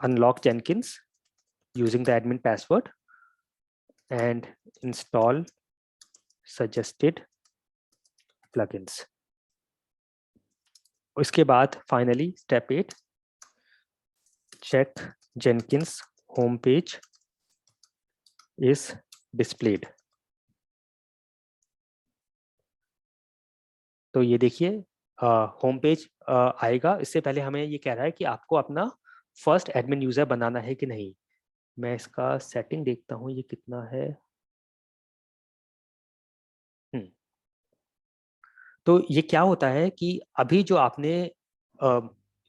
unlock Jenkins using the admin password and install suggested plugins. उसके बाद finally step 8, check Jenkins home page is displayed. तो ये देखिए होम पेज आएगा। इससे पहले हमें ये कह रहा है कि आपको अपना फर्स्ट एडमिन यूजर बनाना है कि नहीं। मैं इसका सेटिंग देखता हूँ ये कितना है। तो ये क्या होता है कि अभी जो आपने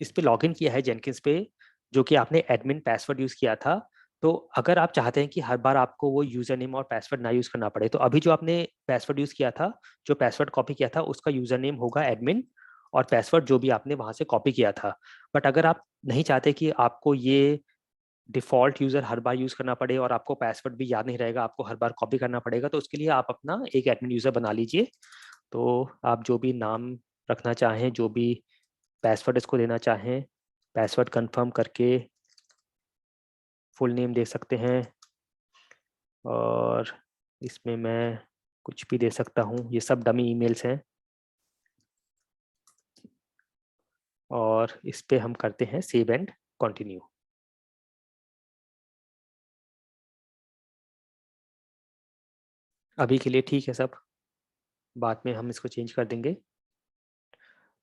इस पे लॉगिन किया है जेनकिंस पे, जो कि आपने एडमिन पासवर्ड यूज किया था, तो अगर आप चाहते हैं कि हर बार आपको वो यूजर नेम और पासवर्ड ना यूज करना पड़े, तो अभी जो आपने पासवर्ड यूज किया था, जो पासवर्ड कॉपी किया था, उसका यूजर नेम होगा एडमिन और पासवर्ड जो भी आपने वहां से कॉपी किया था। बट अगर आप नहीं चाहते कि आपको ये डिफॉल्ट यूजर हर बार यूज करना पड़े और आपको पासवर्ड भी याद नहीं रहेगा, आपको हर बार कॉपी करना पड़ेगा, तो उसके लिए आप अपना एक एडमिन यूजर बना लीजिए। तो आप जो भी नाम रखना चाहें, जो भी पासवर्ड इसको देना चाहें, पासवर्ड कंफर्म करके फुल नेम दे सकते हैं, और इसमें मैं कुछ भी दे सकता हूँ। ये सब डमी ईमेल्स हैं, और इस पे हम करते हैं सेव एंड कंटिन्यू। अभी के लिए ठीक है सब, बाद में हम इसको चेंज कर देंगे।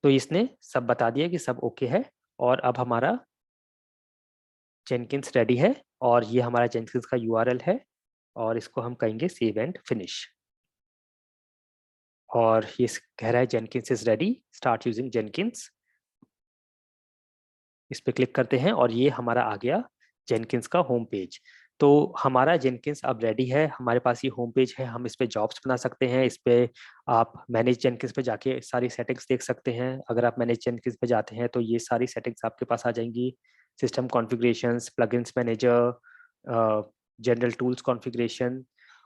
तो इसने सब बता दिया कि सब ओके है, और अब हमारा जेनकिंस रेडी है, और ये हमारा जेनकिंस का यूआरएल है, और इसको हम कहेंगे सेव एंड फिनिश। और ये कह रहा है Jenkins is ready, start using Jenkins. इस पे क्लिक करते हैं और ये हमारा आ गया जेनकिंस का होम पेज। तो हमारा जेनकिंस अब रेडी है, हमारे पास ये होम पेज है। हम इस पे जॉब्स बना सकते हैं। इस पे आप मैनेज जेनकिंस पे जाके सारी सेटिंग्स देख सकते हैं। अगर आप मैनेज जेनकिंस पे जाते हैं तो ये सारी सेटिंग्स आपके पास आ जाएंगी। System configurations, plugins manager, general tools configuration,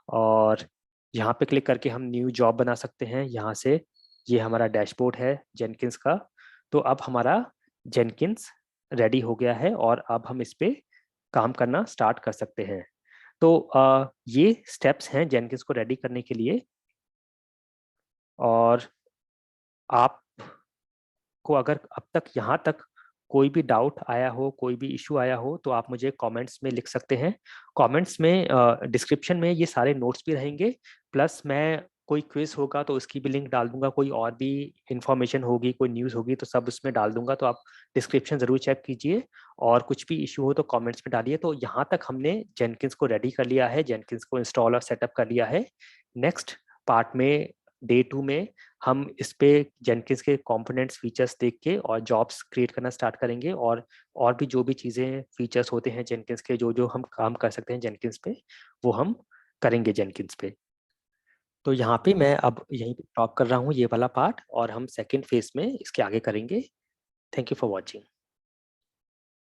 और यहाँ पे क्लिक करके हम न्यू जॉब बना सकते हैं यहाँ से। ये हमारा डैशबोर्ड है जेनकिंस का। तो अब हमारा जेनकिंस रेडी हो गया है, और अब हम इस पे काम करना स्टार्ट कर सकते हैं। तो ये स्टेप्स हैं जेनकिंस को रेडी करने के लिए। और आपको अगर अब तक यहाँ तक कोई भी डाउट आया हो, कोई भी इशू आया हो, तो आप मुझे कमेंट्स में लिख सकते हैं। कमेंट्स में डिस्क्रिप्शन में ये सारे नोट्स भी रहेंगे, प्लस मैं कोई क्विज होगा तो उसकी भी लिंक डाल दूंगा, कोई और भी इंफॉर्मेशन होगी, कोई न्यूज़ होगी, तो सब उसमें डाल दूंगा। तो आप डिस्क्रिप्शन ज़रूर चेक कीजिए, और कुछ भी इशू हो तो कमेंट्स में डालिए। तो यहाँ तक हमने जेनकिंस को रेडी कर लिया है, जेनकिंस को इंस्टॉल और सेटअप कर लिया है। नेक्स्ट पार्ट में, डे 2 में, हम इस पे जेनकिंस के कंपोनेंट्स, फीचर्स देख के और जॉब्स क्रिएट करना स्टार्ट करेंगे, और भी जो भी चीज़ें, फीचर्स होते हैं जेनकिंस के, जो जो हम काम कर सकते हैं जेनकिंस पे, वो हम करेंगे जेनकिंस पे। तो यहाँ पे मैं अब यहीं पे स्टॉप कर रहा हूँ ये वाला पार्ट, और हम सेकेंड फेज में इसके आगे करेंगे। Thank you for watching.